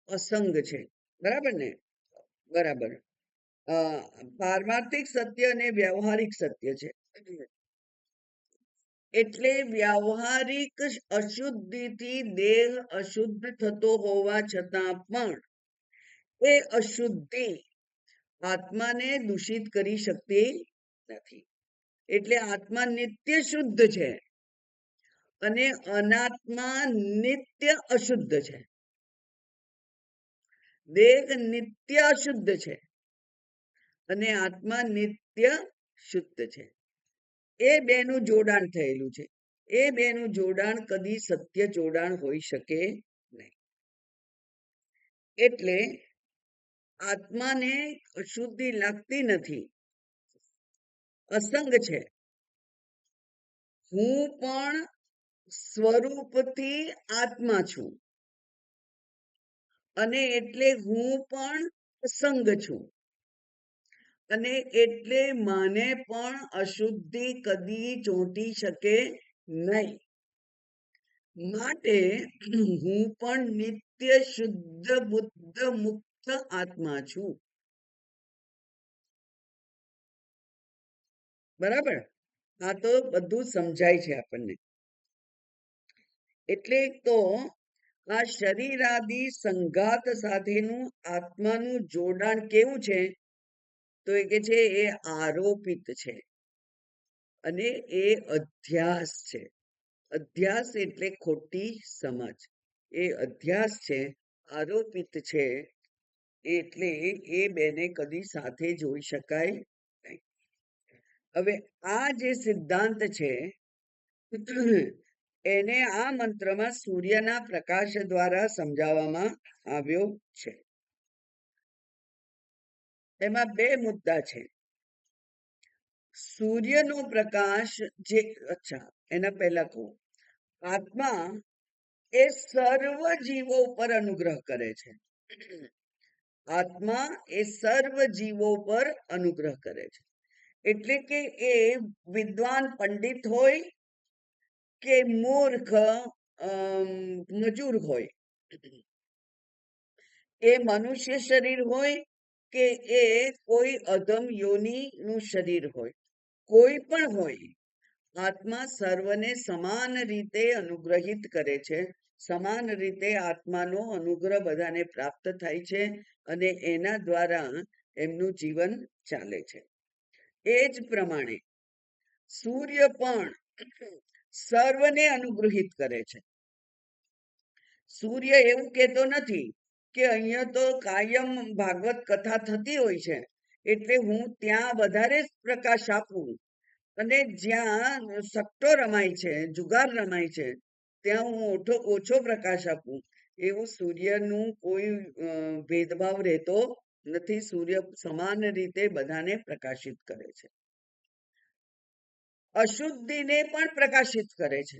અસંગ છે. બરાબર ને? બરાબર. પારમાર્થિક સત્ય અને વ્યવહારિક સત્ય છે. એટલે વ્યવહારિક અશુદ્ધિથી દેહ અશુદ્ધ થતો હોવા છતાં પણ એ અશુદ્ધિ આત્માને દૂષિત કરી શકતી નથી. એટલે આત્મા નિત્ય શુદ્ધ છે અને અનાત્મા નિત્ય અશુદ્ધ છે. દેહ નિત્ય અશુદ્ધ છે અને આત્મા નિત્ય શુદ્ધ છે. એ બેનું જોડાણ થયેલું છે. એ બેનું જોડાણ કદી સત્ય જોડાણ હોઈ શકે નહીં. એટલે આત્માને અશુદ્ધિ લાગતી નથી, અસંગ છે. હું પણ સ્વરૂપથી આત્મા છું અને એટલે હું પણ અસંગ છું, અને એટલે મને પણ અશુદ્ધિ કદી ચોંટી શકે નહીં. માટે હું પણ નિત્ય શુદ્ધ બુદ્ધ મુક્ત આત્મા છું. બરાબર? આ તો બધું સમજાય છે આપણને. એટલે તો આ શરીરાદિ સંઘાત સાથેનું આત્માનું જોડાણ કેવું છે? તો એ કે છે એ આરોપિત છે અને એ અધ્યાસ છે. અધ્યાસ એટલે ખોટી સમજ. એ અધ્યાસ છે, આરોપિત છે. એટલે એ બેને કદી સાથે જોઈ શકાય નહીં. હવે આ જે સિદ્ધાંત છે એને આ મંત્રમાં સૂર્યના પ્રકાશ દ્વારા સમજાવવામાં આવ્યો છે. એમાં 2 મુદ્દા છે. સૂર્યનો પ્રકાશ જે અચ્છા એના પહેલા કહું, આત્મા એ સર્વ જીવો પર અનુગ્રહ કરે છે. આત્મા એ સર્વ જીવો પર અનુગ્રહ કરે છે. એટલે કે એ વિદ્વાન પંડિત હોય કે મૂર્ખ મજૂર હોય, એ મનુષ્ય શરીર હોય કે એ કોઈ અધમ યોનિનું શરીર હોય, કોઈ પણ હોય, આત્મા સર્વને સમાન રીતે અનુગ્રહિત કરે છે. સમાન રીતે આત્માનો અનુગ્રહ બધાને પ્રાપ્ત થાય છે અને એના દ્વારા એમનું જીવન ચાલે છે. એ જ પ્રમાણે સૂર્ય પણ સર્વને અનુગ્રહિત કરે છે. સૂર્ય એવું કહેતો નથી કે અહીંયા તો કાયમ ભાગવત કથા થતી હોય છે એટલે હું ત્યાં વધારે પ્રકાશ આપું અને જ્યાં સટ્ટો રમાય છે, જુગાર રમાય છે, ત્યાં હું ઓછો પ્રકાશ આપું. એવું સૂર્યનું કોઈ ભેદભાવ રહેતો નથી. સૂર્ય સમાન રીતે બધાને પ્રકાશિત કરે છે. અશુદ્ધિને પણ પ્રકાશિત કરે છે.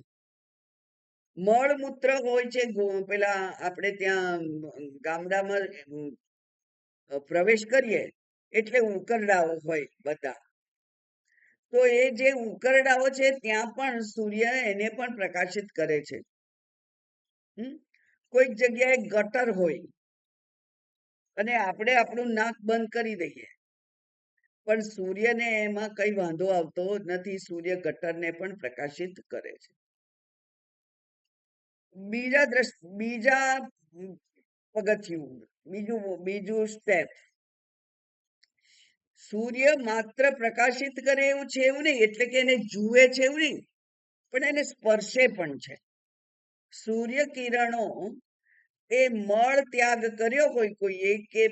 મળમૂત્ર હોય છે, પેલા આપણે ત્યાં ગામડામાં પ્રવેશ કરીએ એટલે ઉકરડાઓ હોય બધા, તો એ જે ઉકરડાઓ છે ત્યાં પણ સૂર્ય એને પણ પ્રકાશિત કરે છે. કોઈક જગ્યાએ ગટર હોય અને આપણે આપણું નાક બંધ કરી દઈએ, પણ સૂર્યને એમાં કઈ વાંધો આવતો નથી. સૂર્ય ગટરને પણ પ્રકાશિત કરે છે. બીજા પગથિયું, બીજું સ્ટેપ, સૂર્ય માત્ર પ્રકાશિત કરે એવું છે એવું નહીં, એટલે કે એને જુએ છે એવું નહીં, પણ એને સ્પર્શે પણ છે. સૂર્ય કિરણો એ મળ ત્યાગ કર્યો હોય કોઈએ કે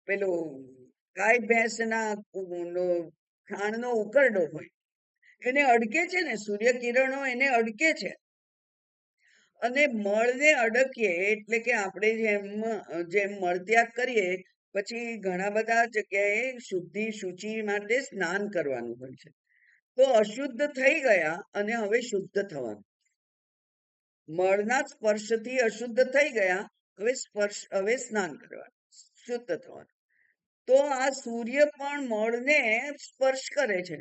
પેલો ગાય ભેંસના ખાણનો ઉકરડો હોય, એને અડકે છે ને, સૂર્ય કિરણો એને અડકે છે. અને મળને અડકીએ એટલે કે આપણે જેમ મળત્યાગ કરીએ પછી ઘણા બધા જગ્યાએ શુચિ માટે સ્નાન કરવાનું હોય છે, તો અશુદ્ધ થઈ ગયા અને હવે શુદ્ધ થવાનું. મળના સ્પર્શથી અશુદ્ધ થઈ ગયા, હવે સ્નાન કરવાનું, શુદ્ધ થવાનું. તો આ સૂર્ય પણ મળને સ્પર્શ કરે છે,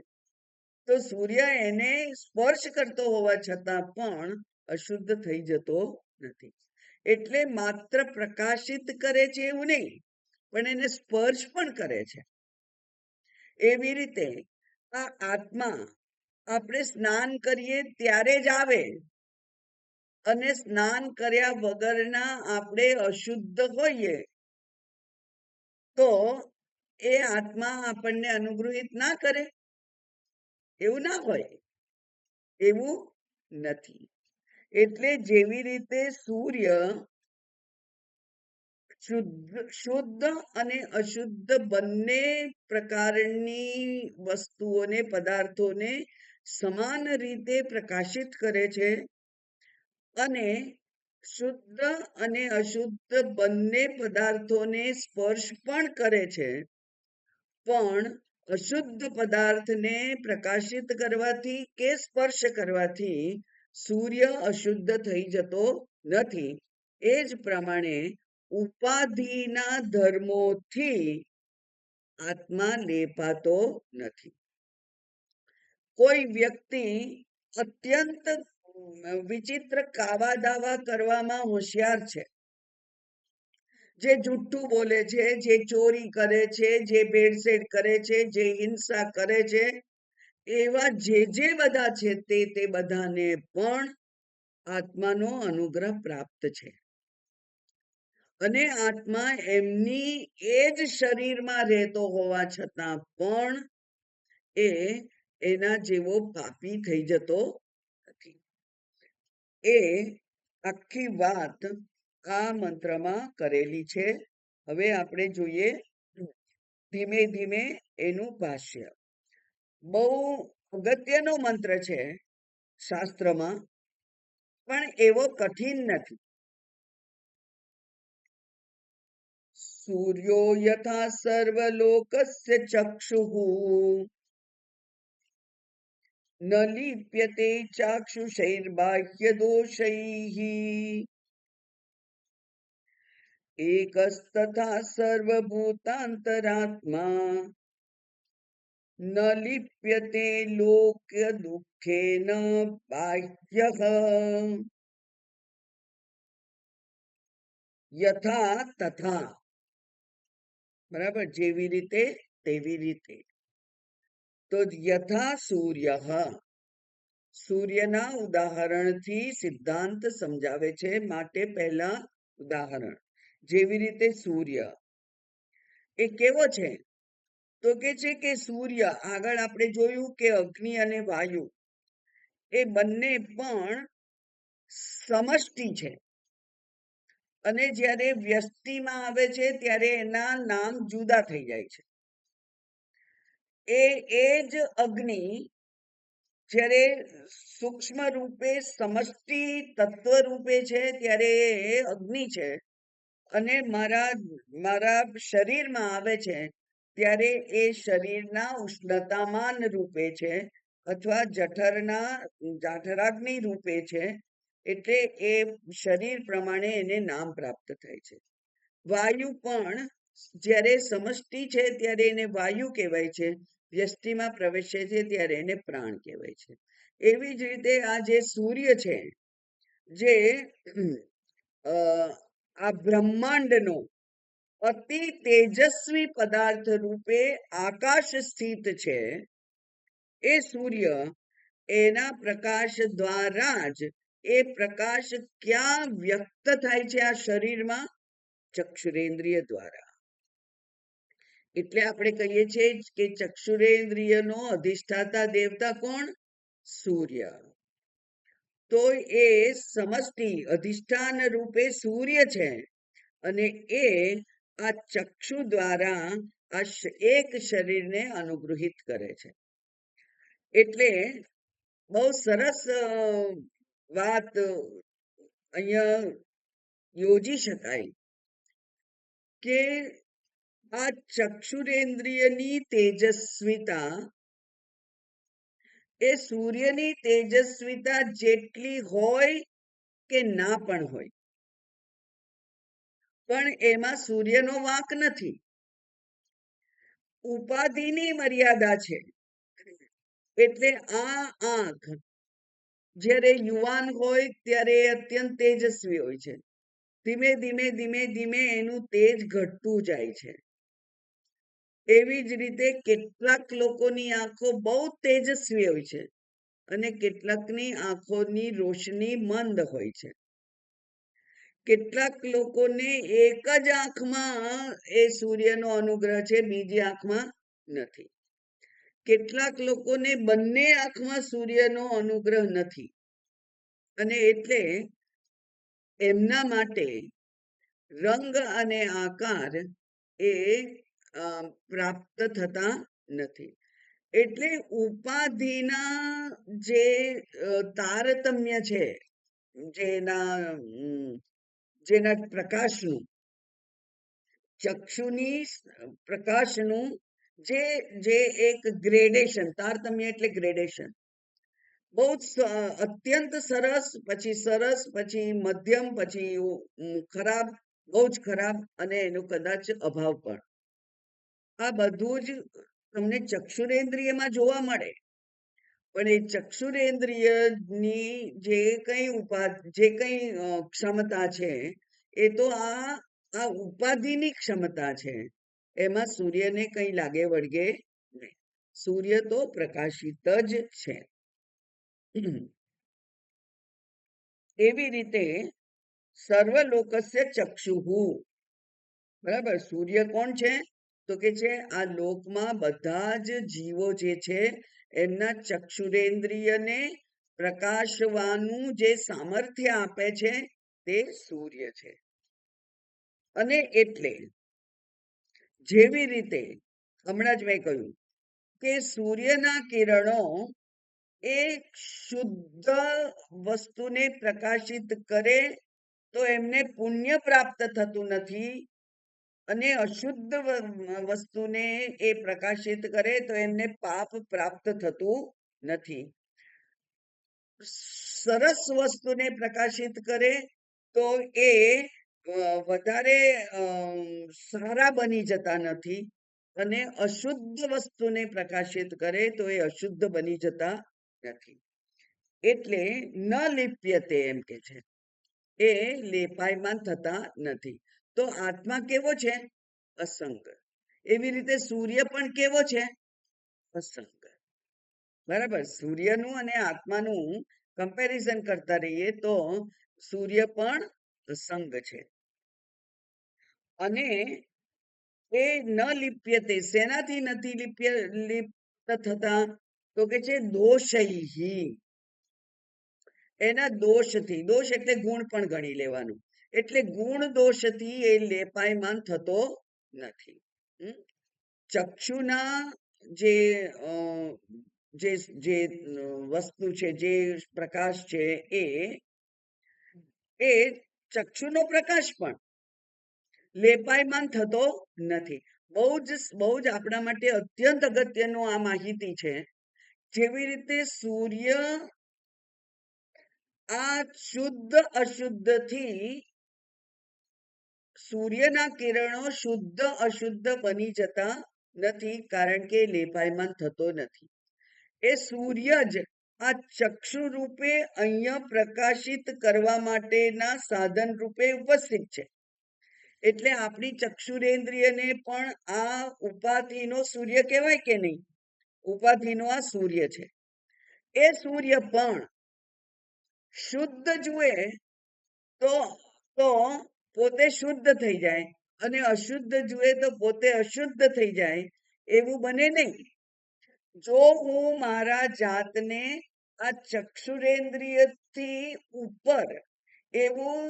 તો સૂર્ય એને સ્પર્શ કરતો હોવા છતાં પણ અશુદ્ધ થઈ જતો નથી. એટલે માત્ર પ્રકાશિત કરે છે એવું નહીં, પણ એને સ્પર્શ પણ કરે છે. એવી રીતે આ આત્મા આપણે સ્નાન કરીએ ત્યારે જ આવે અને સ્નાન કર્યા વગરના આપણે અશુદ્ધ હોઈએ તો એ આત્મા આપણને અનુગ્રહિત ના કરે. એવું ના હોય, એવું નથી. એટલે જેવી રીતે સૂર્ય શુદ્ધ અને અશુદ્ધ બંને પ્રકારની વસ્તુઓને, પદાર્થોને સમાન રીતે પ્રકાશિત કરે છે અને શુદ્ધ અને અશુદ્ધ બંને પદાર્થોને સ્પર્શ પણ કરે છે, પણ અશુદ્ધ પદાર્થને પ્રકાશિત કરવાથી કે સ્પર્શ કરવાથી સૂર્ય અશુદ્ધ થઈ જતો નથી. એ જ પ્રમાણે ઉપાધિના ધર્મોથી આત્મા લેપાતો નથી. કોઈ વ્યક્તિ અત્યંત વિચિત્ર કાવા દાવા કરવામાં હોશિયાર છે, જે જુઠ્ઠું બોલે છે, જે ચોરી કરે છે, જે ભેળસેળ કરે છે, જે હિંસા કરે છે, એવા જે બધા છે તે બધાને પણ આત્માનો અનુગ્રહ પ્રાપ્ત છે અને આત્મા એમની એ જ શરીરમાં રહેતો હોવા છતાં પણ એ એના જેવો પાપી થઈ જતો નથી. એ આખી વાત આ મંત્રમાં કરેલી છે. હવે આપણે જોઈએ ધીમે ધીમે એનું ભાષ્ય. બહુ અગત્યનો મંત્ર છે શાસ્ત્રમાં, પણ એવો કઠિન નથી. સૂર્યો યથા સર્વલોકસ્ય ચક્ષુઃ ન લિપ્યતે ચાક્ષુષૈર્બાહ્યદોષૈઃ એકસ્તથા સર્વભૂતાંતરાત્મા ન લિપ્યતે લોકદુઃખેન બાહ્યઃ યથા તથા. બરાબર, જેવી રીતે તેવી રીતે. તો યથા સૂર્ય, સૂર્યના ઉદાહરણથી સિદ્ધાંત સમજાવે છે. માટે પહેલા ઉદાહરણ, જેવી રીતે સૂર્ય એ કેવો છે? તો કે છે કે સૂર્ય, આગળ આપણે જોયું કે અગ્નિ અને વાયુ એ બંને પણ સમષ્ટિ છે, અને જ્યારે વ્યષ્ટિમાં આવે છે ત્યારે એના નામ જુદા થઈ જાય છે. એ જ અગ્નિ જ્યારે સૂક્ષ્મ રૂપે સમષ્ટિ તત્વ રૂપે છે ત્યારે એ અગ્નિ છે, અને મારા શરીરમાં આવે છે ત્યારે એ શરીરના ઉષ્ણતામાન રૂપે છે, અથવા જાઠરાગ્નિ રૂપે છે. એટલે એ શરીર પ્રમાણે એને નામ પ્રાપ્ત થાય છે. વાયુ પણ જ્યારે સમષ્ટિ છે ત્યારે એને વાયુ કહેવાય છે, વ્યષ્ટિમાં પ્રવેશે છે ત્યારે એને પ્રાણ કહેવાય છે. એવી જ રીતે આ જે સૂર્ય છે, જે આ બ્રહ્માંડનો અતિ તેજસ્વી પદાર્થ રૂપે આકાશ સ્થિત છે, એ સૂર્ય, એના પ્રકાશ દ્વારા જ એ પ્રકાશ ક્યાં વ્યક્ત થાય છે? આ શરીરમાં, ચક્ષુરેન્દ્રિય દ્વારા. એટલે આપણે કહીએ છીએ કે ચક્ષુરેન્દ્રિયનો અધિષ્ઠાતા દેવતા કોણ? સૂર્ય. તો એ સમષ્ટિ અધિષ્ઠાન રૂપે સૂર્ય છે, અને એ આ ચક્ષુ દ્વારા આ એક શરીરને અનુગ્રહિત કરે છે. એટલે બહુ સરસ વાત અહીંયા યોજી શકાય કે આ ચક્ષુરેન્દ્રિયની તેજસ્વીતા એ સૂર્યની તેજસ્વીતા જેટલી હોય કે ના પણ હોય, પણ એમાં સૂર્યનો વાંક નથી. ઉપાધિની મર્યાદા છે. એટલે આ આંખ જ્યારે યુવાન હોય ત્યારે અત્યંત તેજસ્વી હોય છે. ધીમે ધીમે ધીમે ધીમે એનું તેજ ઘટતું જાય છે. એવી જ રીતે કેટલાક લોકોની આંખો બહુ તેજસ્વી હોય છે, અને કેટલાકની આંખોની રોશની મંદ હોય છે. કેટલાક લોકોને એક જ આંખમાં એ સૂર્યનો અનુગ્રહ છે, બીજી આંખમાં નથી. કેટલાક લોકોને બંને આંખમાં સૂર્યનો અનુગ્રહ નથી, અને એટલે એમના માટે રંગ અને આકાર એ પ્રાપ્ત થતા નથી. એટલે ઉપાધિના જે તારતમ્ય છે, જેના પ્રકાશનું, ચક્ષુની પ્રકાશનું જે એક ગ્રેડેશન, તારતમ્ય એટલે ગ્રેડેશન, બહુ અત્યંત સરસ, પછી મધ્યમ, પછી ખરાબ, બહુ જ ખરાબ, અને એનો કદાચ અભાવ પણ. આ બધું જ તમને ચક્ષુરેન્દ્રિયમાં જોવા મળે. પણ એ ચક્ષુરેન્દ્રિયની જે કઈ ક્ષમતા છે, એ તો આ ઉપાધિની ક્ષમતા છે. એમાં સૂર્યને કઈ લાગે વળગે નહીં. સૂર્ય તો પ્રકાશિત જ છે. એવી રીતે સર્વલોકસ્ય ચક્ષુઃ. બરાબર, સૂર્ય કોણ છે? તો કે છે આ લોકમાં બધા જ જીવો જે છે એમના ચક્ષુરેન્દ્રિયને પ્રકાશવાનું જે સામર્થ્ય આપે છે તે સૂર્ય છે. અને એટલે જેવી રીતે હમણાં જ મેં કહ્યું કે સૂર્યના કિરણો એ શુદ્ધ વસ્તુને પ્રકાશિત કરે તો એમને પુણ્ય પ્રાપ્ત થતું નથી, અને અશુદ્ધ વસ્તુને એ પ્રકાશિત કરે તો એમને પાપ પ્રાપ્ત થતું નથી. સરસ વસ્તુને પ્રકાશિત કરે તો એ વધારે સારા બની જતા નથી, અને અશુદ્ધ વસ્તુને પ્રકાશિત કરે તો એ અશુદ્ધ બની જતા નથી. એટલે ન લિપ્યતે એમ કે છે, એ લેપાયમાન થતા નથી. તો આત્મા કેવો છે? અસંગ. એવી રીતે સૂર્ય પણ કેવો છે? અસંગ. બરાબર. સૂર્યનું અને આત્માનું કમ્પેરિઝન કરતા રહીએ તો સૂર્ય પણ અસંગ છે. અને એ ન લિપ્યતે, શેનાથી નથી લિપ્ત થતા? તો કે છે દોષૈહી. એના દોષથી, દોષ એટલે ગુણ પણ ગણી લેવાનું, એટલે ગુણ દોષથી એ લેપાયમાન થતો નથી. ચક્ષુના જે જે જે વસ્તુ છે, જે પ્રકાશ છે, એ ચક્ષુનો પ્રકાશ પણ લેપાયમાન થતો નથી. બહુ જ આપણા માટે અત્યંત અગત્યનું આ માહિતી છે. જેવી રીતે સૂર્ય આ શુદ્ધ અશુદ્ધ થી, સૂર્યના કિરણો શુદ્ધ અશુદ્ધ બની જતા નથી, કારણ કે લેપાયમાન થતો નથી. એ સૂર્ય જ આ ચક્ષુ રૂપે અહીંયા પ્રકાશિત કરવા માટેના સાધન રૂપે ઉપસ્થિત છે. એટલે આપણી ચક્ષુરેન્દ્રિયને પણ આ ઉપાધિનો સૂર્ય કહેવાય કે નહીં? ઉપાધિનો આ સૂર્ય છે. એ સૂર્ય પણ શુદ્ધ જુએ તો પોતે શુદ્ધ થઈ જાય, અને અશુદ્ધ જુએ તો પોતે અશુદ્ધ થઈ જાય, એવું બને નહીં. જો હું મારા જાતને આ ચક્ષુરેન્દ્રિયથી ઉપર એવું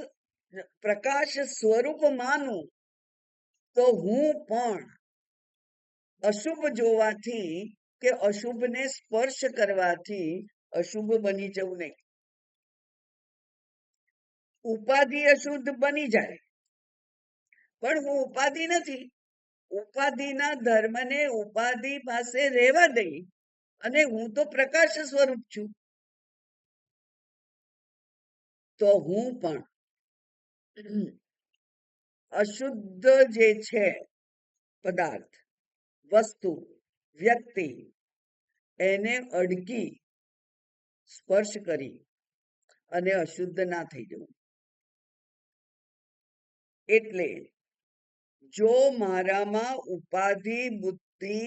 પ્રકાશ સ્વરૂપ માનું, તો હું પણ અશુભ જોવાથી કે અશુભને સ્પર્શ કરવાથી અશુભ બની જવું નહીં. ઉપાધિ અશુદ્ધ બની જાય, પણ હું ઉપાધિ નથી. ઉપાધિના ધર્મને ઉપાધિ પાસે રહેવા દઈ, અને હું તો પ્રકાશ સ્વરૂપ છું. તો હું પણ અશુદ્ધ જે છે પદાર્થ, વસ્તુ, વ્યક્તિ, એને અડકી સ્પર્શ કરી અને અશુદ્ધ ના થઈ જવું. એટલે જો મારામાં ઉપાધિ બુદ્ધિ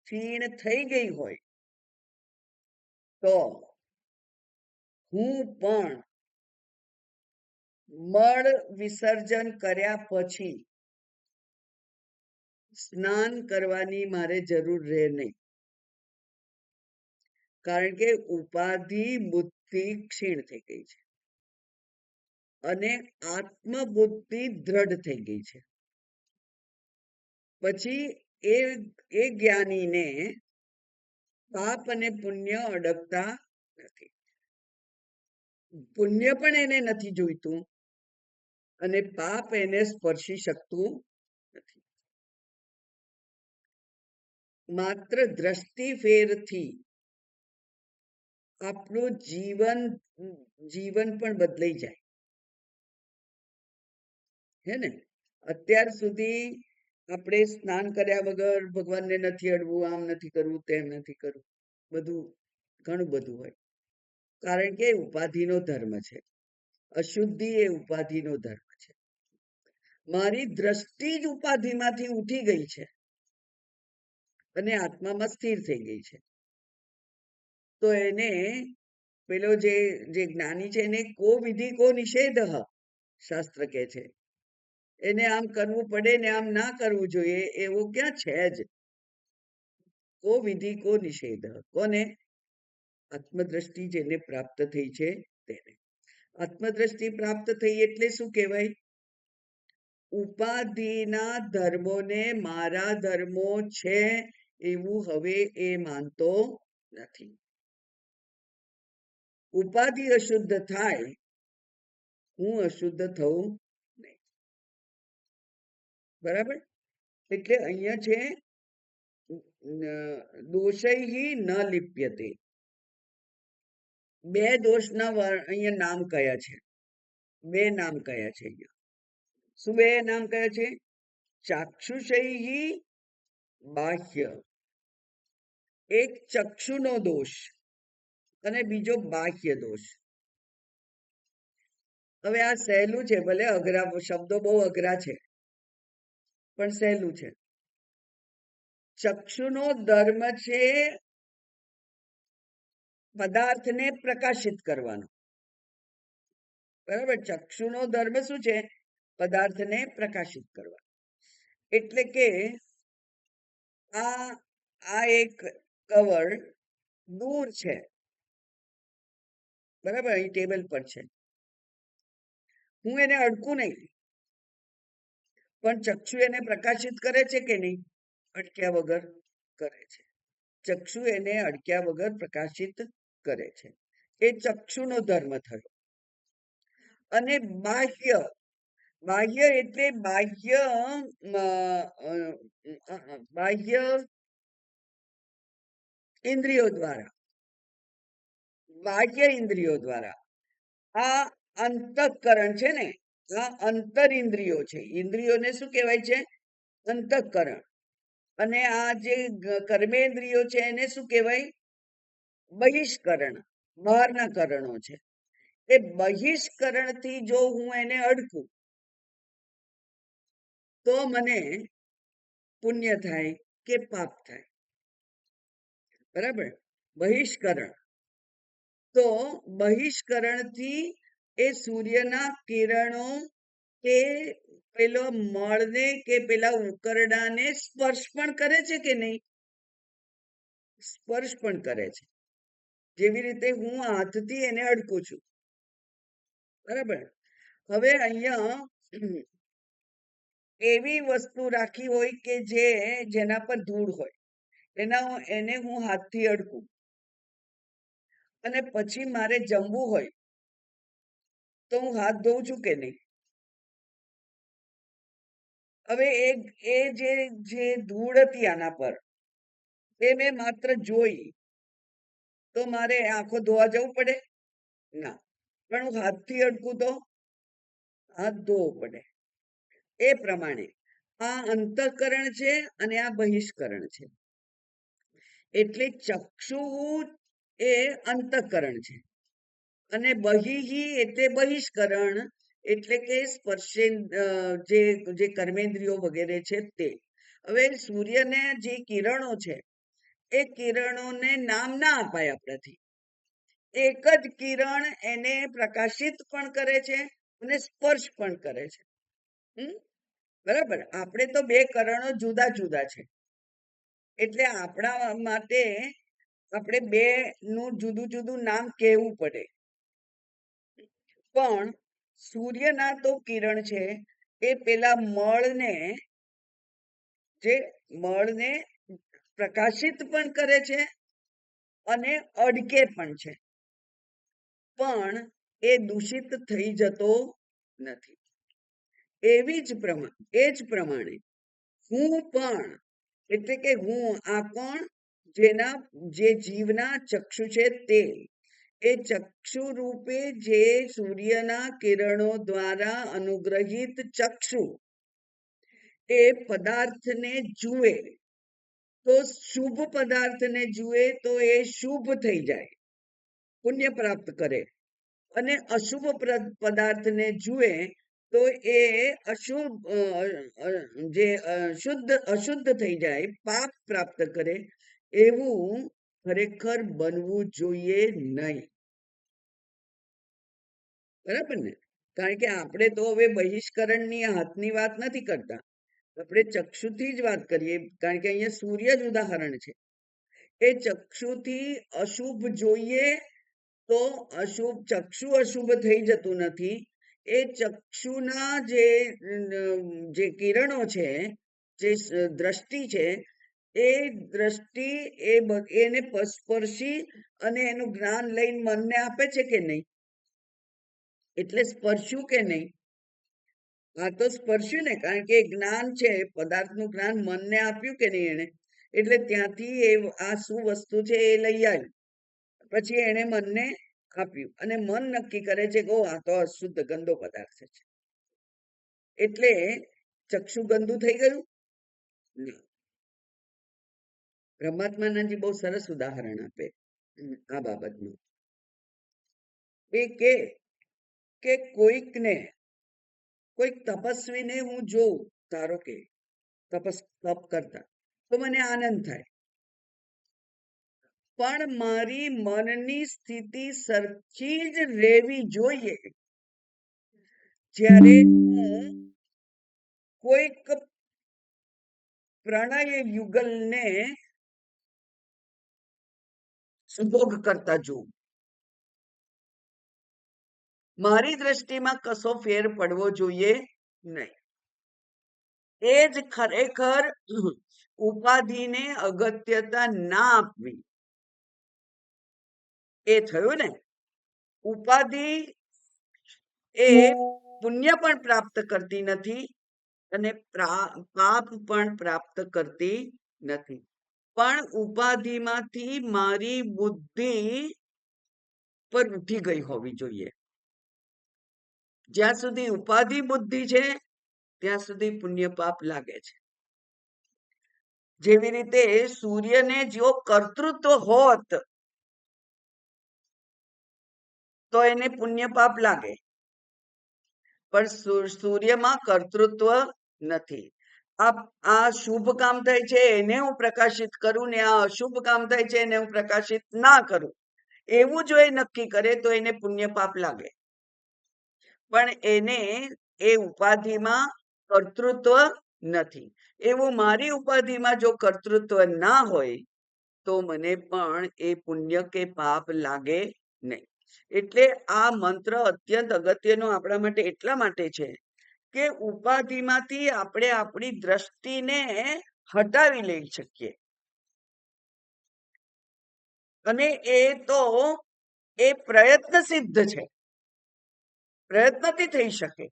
ક્ષીણ થઈ ગઈ હોય તો હું પણ મળ વિસર્જન કર્યા પછી સ્નાન કરવાની મારે જરૂર રહે નહીં, કારણ કે ઉપાધિ બુદ્ધિ ક્ષીણ થઈ ગઈ છે અને આત્મબુદ્ધિ દ્રઢ થઈ ગઈ છે. પછી એ જ્ઞાનીને પાપ અને પુણ્ય અડકતા નથી. પુણ્ય પણ એને નથી જોઈતું, અને પાપ એને સ્પર્શી શકતું નથી. માત્ર દ્રષ્ટિ ફેરથી આપણું જીવન પણ બદલાઈ જાય. હે ને? અત્યાર સુધી આપણે સ્નાન કર્યા વગર ભગવાનને નથી અડવું, આમ નથી કરવું, તેમ નથી કરવું, બધું ઘણું બધું હોય, કારણ કે ઉપાધિનો ધર્મ છે. અશુદ્ધિ એ ઉપાધિનો ધર્મ છે. મારી દ્રષ્ટિ જ ઉપાધિમાંથી ઉઠી ગઈ છે અને આત્મામાં સ્થિર થઈ ગઈ છે. તો એને પેલો જે જ્ઞાની છે, એને કો વિધિ કો નિષેધ શાસ્ત્ર કહે છે. એને આમ કરવું પડે ને આમ ના કરવું જોઈએ એવું ક્યાં છે જ? કો વિધિ કો નિષેધ. કોને? આત્મદ્રષ્ટિ જેને પ્રાપ્ત થઈ છે તેને. આત્મદ્રષ્ટિ પ્રાપ્ત થઈ એટલે શું કહેવાય? ઉપાધિના ધર્મોને મારા ધર્મો છે એવું હવે એ માનતો નથી. ઉપાધિ અશુદ્ધ થાય, હું અશુદ્ધ થવું નહીં. બરાબર. એટલે અહીંયા છે દોષૈહી ન લિપ્યતે. બે દોષના અહીંયા નામ કયા છે? બે નામ કયા છે અહીંયા? શું બે નામ કયા છે? ચાક્ષુષૈહી બાહ્ય. એક ચક્ષુનો દોષ અને બીજો બાહ્ય દોષ. હવે આ સહેલું છે, ભલે અઘરા શબ્દો બહુ અઘરા છે, પણ સહેલું છે. ચક્ષુનો ધર્મ છે પદાર્થને પ્રકાશિત કરવાનો. બરાબર. ચક્ષુનો ધર્મ શું છે? પદાર્થને પ્રકાશિત કરવાનો. એટલે કે આ એક કવર દૂર છે, બરાબર, અહીં ટેબલ પર છે. હું એને અડકું નહીં, પણ ચક્ષુ એને પ્રકાશિત કરે છે કે નહીં? અડક્યા વગર કરે છે. ચક્ષુ એને અડક્યા વગર પ્રકાશિત કરે છે. એ ચક્ષુનો ધર્મ થયો. અને બાહ્ય, બાહ્ય એટલે બાહ્ય ઇન્દ્રિયો દ્વારા, બાહ્ય ઇન્દ્રિયો દ્વારા. આ અંતઃકરણ છે ને, આ અંતર ઇન્દ્રિયો છે. ઇન્દ્રિયોને શું કહેવાય છે? અંતઃકરણ. અને આ જે કર્મેન્દ્રિયો છે એને શું કહેવાય? બહિષ્કરણ. બહારના કરણો છે. એ બહિષ્કરણથી જો હું એને અડકું તો મને પુણ્ય થાય કે પાપ થાય. બરાબર. બહિષ્કરણ. તો બહિષ્કરણથી એ સૂર્યના કિરણો કે પેલો મળને કે પેલા ઉકરડાને સ્પર્શ પણ કરે છે કે નહીં? સ્પર્શ પણ કરે છે. જેવી રીતે હું હાથથી એને અડકું છું. બરાબર. હવે અહીંયા એવી વસ્તુ રાખી હોય કે જેના પર ધૂળ હોય, એને હું હાથથી અડકું અને પછી મારે જમવું હોય તો હું હાથ ધોઉં છું કે નહીં? હવે એ જે ધૂળ હતી આના પર, એ મેં માત્ર જોઈ તો મારે આંખો ધોવા જવું પડે? ના. પણ હું હાથથી અડકું તો હાથ ધોવો પડે. એ પ્રમાણે આ અંતઃકરણ છે અને આ બહિષ્કરણ છે. એટલે ચક્ષુ એ અંતઃકરણ છે અને બહિહી એટલે બહિષ્કરણ, એટલે કે સ્પર્શે જે કર્મેન્દ્રિયો વગેરે છે તે. હવે સૂર્યને જે કિરણો છે એ કિરણોને નામ ના અપાય આપણાથી. એક જ કિરણ એને પ્રકાશિત પણ કરે છે અને સ્પર્શ પણ કરે છે. બરાબર. આપણે તો બે કરણો જુદા જુદા છે, એટલે આપણા માટે આપણે બે નું જુદું જુદું નામ કહેવું પડે. પણ સૂર્યના તો કિરણ છે એ પેલા મળને પ્રકાશિત પણ કરે છે અને અડકે પણ છે, પણ એ દૂષિત થઈ જતો નથી. એ જ પ્રમાણે હું પણ, એટલે કે હું આ કોણ? જે જીવના ચક્ષુ છે તે. એ ચક્ષુ રૂપે જે સૂર્યના કિરણો દ્વારા અનુગ્રહિત ચક્ષુ એ પદાર્થને જુએ તો શુભ પદાર્થને જુએ તો એ શુભ થઈ જાય, પુણ્ય પ્રાપ્ત કરે. અને અશુભ પદાર્થને જુએ તો એ અશુદ્ધ થઈ જાય, પાપ પ્રાપ્ત કરે. એવું ખરેખર બનવું જોઈએ નહીં. બરાબર ને? કારણ કે આપણે તો હવે બહિષ્કરણની હાથની વાત નથી કરતા, આપણે ચક્ષુથી જ વાત કરીએ. કારણ કે અહીંયા સૂર્ય જ ઉદાહરણ છે. એ ચક્ષુથી અશુભ જોઈએ તો ચક્ષુ અશુભ થઈ જતું નથી. એ ચક્ષુના જે કિરણો છે, જે દ્રષ્ટિ છે, એ દ્રષ્ટિ એને સ્પર્શી અને એનું જ્ઞાન લઈને મનને આપે છે કે નહીં? એટલે સ્પર્શ્યું કે નહીં? આ તો સ્પર્શ્યું ને, કારણ કે જ્ઞાન છે, પદાર્થનું જ્ઞાન મનને આપ્યું કે નહીં એને, એટલે ત્યાંથી એ આ શું વસ્તુ છે એ લઈ આવ્યું, પછી એને મનને આપ્યું અને મન નક્કી કરે છે કે આ તો અશુદ્ધ ગંદો પદાર્થ છે, એટલે ચક્ષુ ગંદુ થઈ ગયું. બ્રહ્માત્માનંદજી બહુ સરસ ઉદાહરણ આપે આ બાબતનું. એ કે કોઈકને, કોઈક તપસ્વીને હું જોઉં, ધારો કે તપ કરતા, તો મને આનંદ થાય, પણ મારી મનની સ્થિતિ સરખી જ રહેવી જોઈએ. જ્યારે હું કોઈક પ્રણય યુગલને સુભોગ કરતા જોઉં, મારી દ્રષ્ટિમાં કશો ફેર પડવો જોઈએ નહીં. એ જ ખરેખર ઉપાધિને અગત્યતા ના આપવી, એ થયું ને. ઉપાધિ એ પુણ્ય પણ પ્રાપ્ત કરતી નથી અને પાપ પણ પ્રાપ્ત કરતી નથી, પણ ઉપાધિમાંથી મારી બુદ્ધિ પર ઉઠી ગઈ હોવી જોઈએ. જ્યાં સુધી ઉપાધિ બુદ્ધિ છે ત્યાં સુધી પુણ્ય પાપ લાગે છે. જેવી રીતે સૂર્યને જો કર્તૃત્વ હોત તો એને પુણ્ય પાપ લાગે, પણ સૂર્યમાં કર્તૃત્વ નથી. આ શુભ કામ થાય છે એને હું પ્રકાશિત કરું ને આ અશુભ કામ થાય છે એને હું પ્રકાશિત ના કરું, એવું જો એ નક્કી કરે તો એને પુણ્ય પાપ લાગે. પણ એને એ ઉપાધિમાં કર્તૃત્વ નથી, એવું મારી ઉપાધિમાં જો કર્તૃત્વ ના હોય તો મને પણ એ પુણ્ય કે પાપ લાગે નહીં. એટલે આ મંત્ર અત્યંત અગત્યનો આપણા માટે એટલા માટે છે કે ઉપાધિમાંથી આપણે આપણી દ્રષ્ટિને હટાવી લઈ શકીએ, અને એ તો એ પ્રયત્ન સિદ્ધ છે, પ્રયત્નથી થઈ શકે.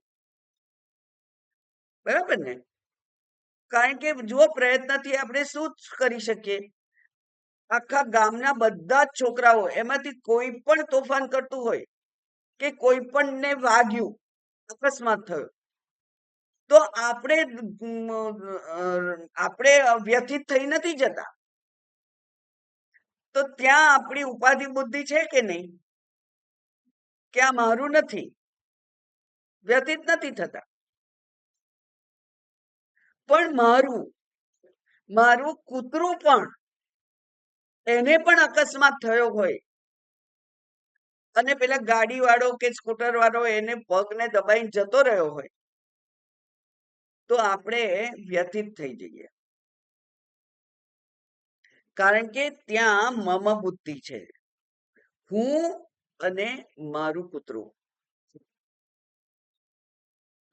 બરાબર ને? કારણ કે જો પ્રયત્નથી આપણે શું કરી શકીએ, આખા ગામના બધા જ છોકરાઓ એમાંથી કોઈ પણ તોફાન કરતું હોય કે કોઈ પણ ને વાગ્યું, અકસ્માત થયો, તો આપણે વ્યથિત થઈ નથી જતા, તો ત્યાં આપણી ઉપાધિ બુદ્ધિ છે કે નહીં, કે આ મારું નથી, વ્યથિત નથી થતા. પણ મારું કૂતરું પણ, એને પણ અકસ્માત થયો હોય અને પેલા ગાડી વાળો કે સ્કૂટર વાળો એને પગને દબાઈને જતો રહ્યો હોય તો આપણે વ્યથિત થઈ જઈએ, કારણ કે ત્યાં મમ બુદ્ધિ છે, હું અને મારું કૂતરું.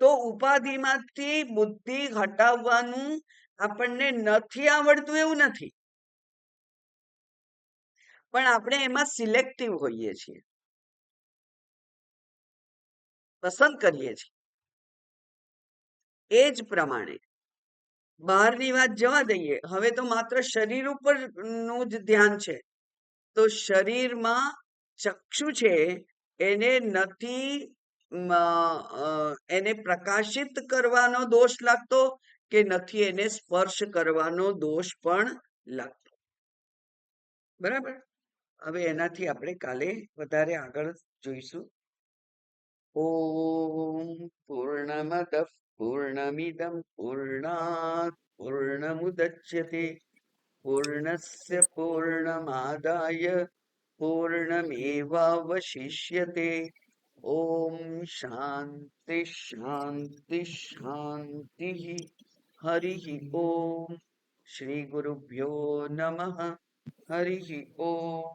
તો ઉપાધિમાંથી બુદ્ધિ હટાવવાનું આપણને નથી આવડતું એવું નથી, પણ આપણે એમાં સિલેક્ટિવ હોઈએ છીએ, પસંદ કરીએ છીએ. એ જ પ્રમાણે બહારની વાત જવા દઈએ, હવે તો માત્ર શરીર ઉપર નું જ ધ્યાન છે. તો શરીરમાં ચક્ષુ છે એને નથી એને પ્રકાશિત કરવાનો દોષ લાગતો કે નથી એને સ્પર્શ કરવાનો દોષ પણ લાગતો. બરાબર? હવે એનાથી આપણે કાલે વધારે આગળ જોઈશું. ઓમ પૂર્ણમદ પૂર્ણમિદમ પૂર્ણાત પૂર્ણમુદચ્યતે પૂર્ણસ્ય પૂર્ણમાદાય પૂર્ણમેવાવશિષ્યતે. ઓમ શાંતિ શાંતિ શાંતિ. હરિ ઓમ. શ્રી ગુરુભ્યો નમઃ. હરિ ઓમ.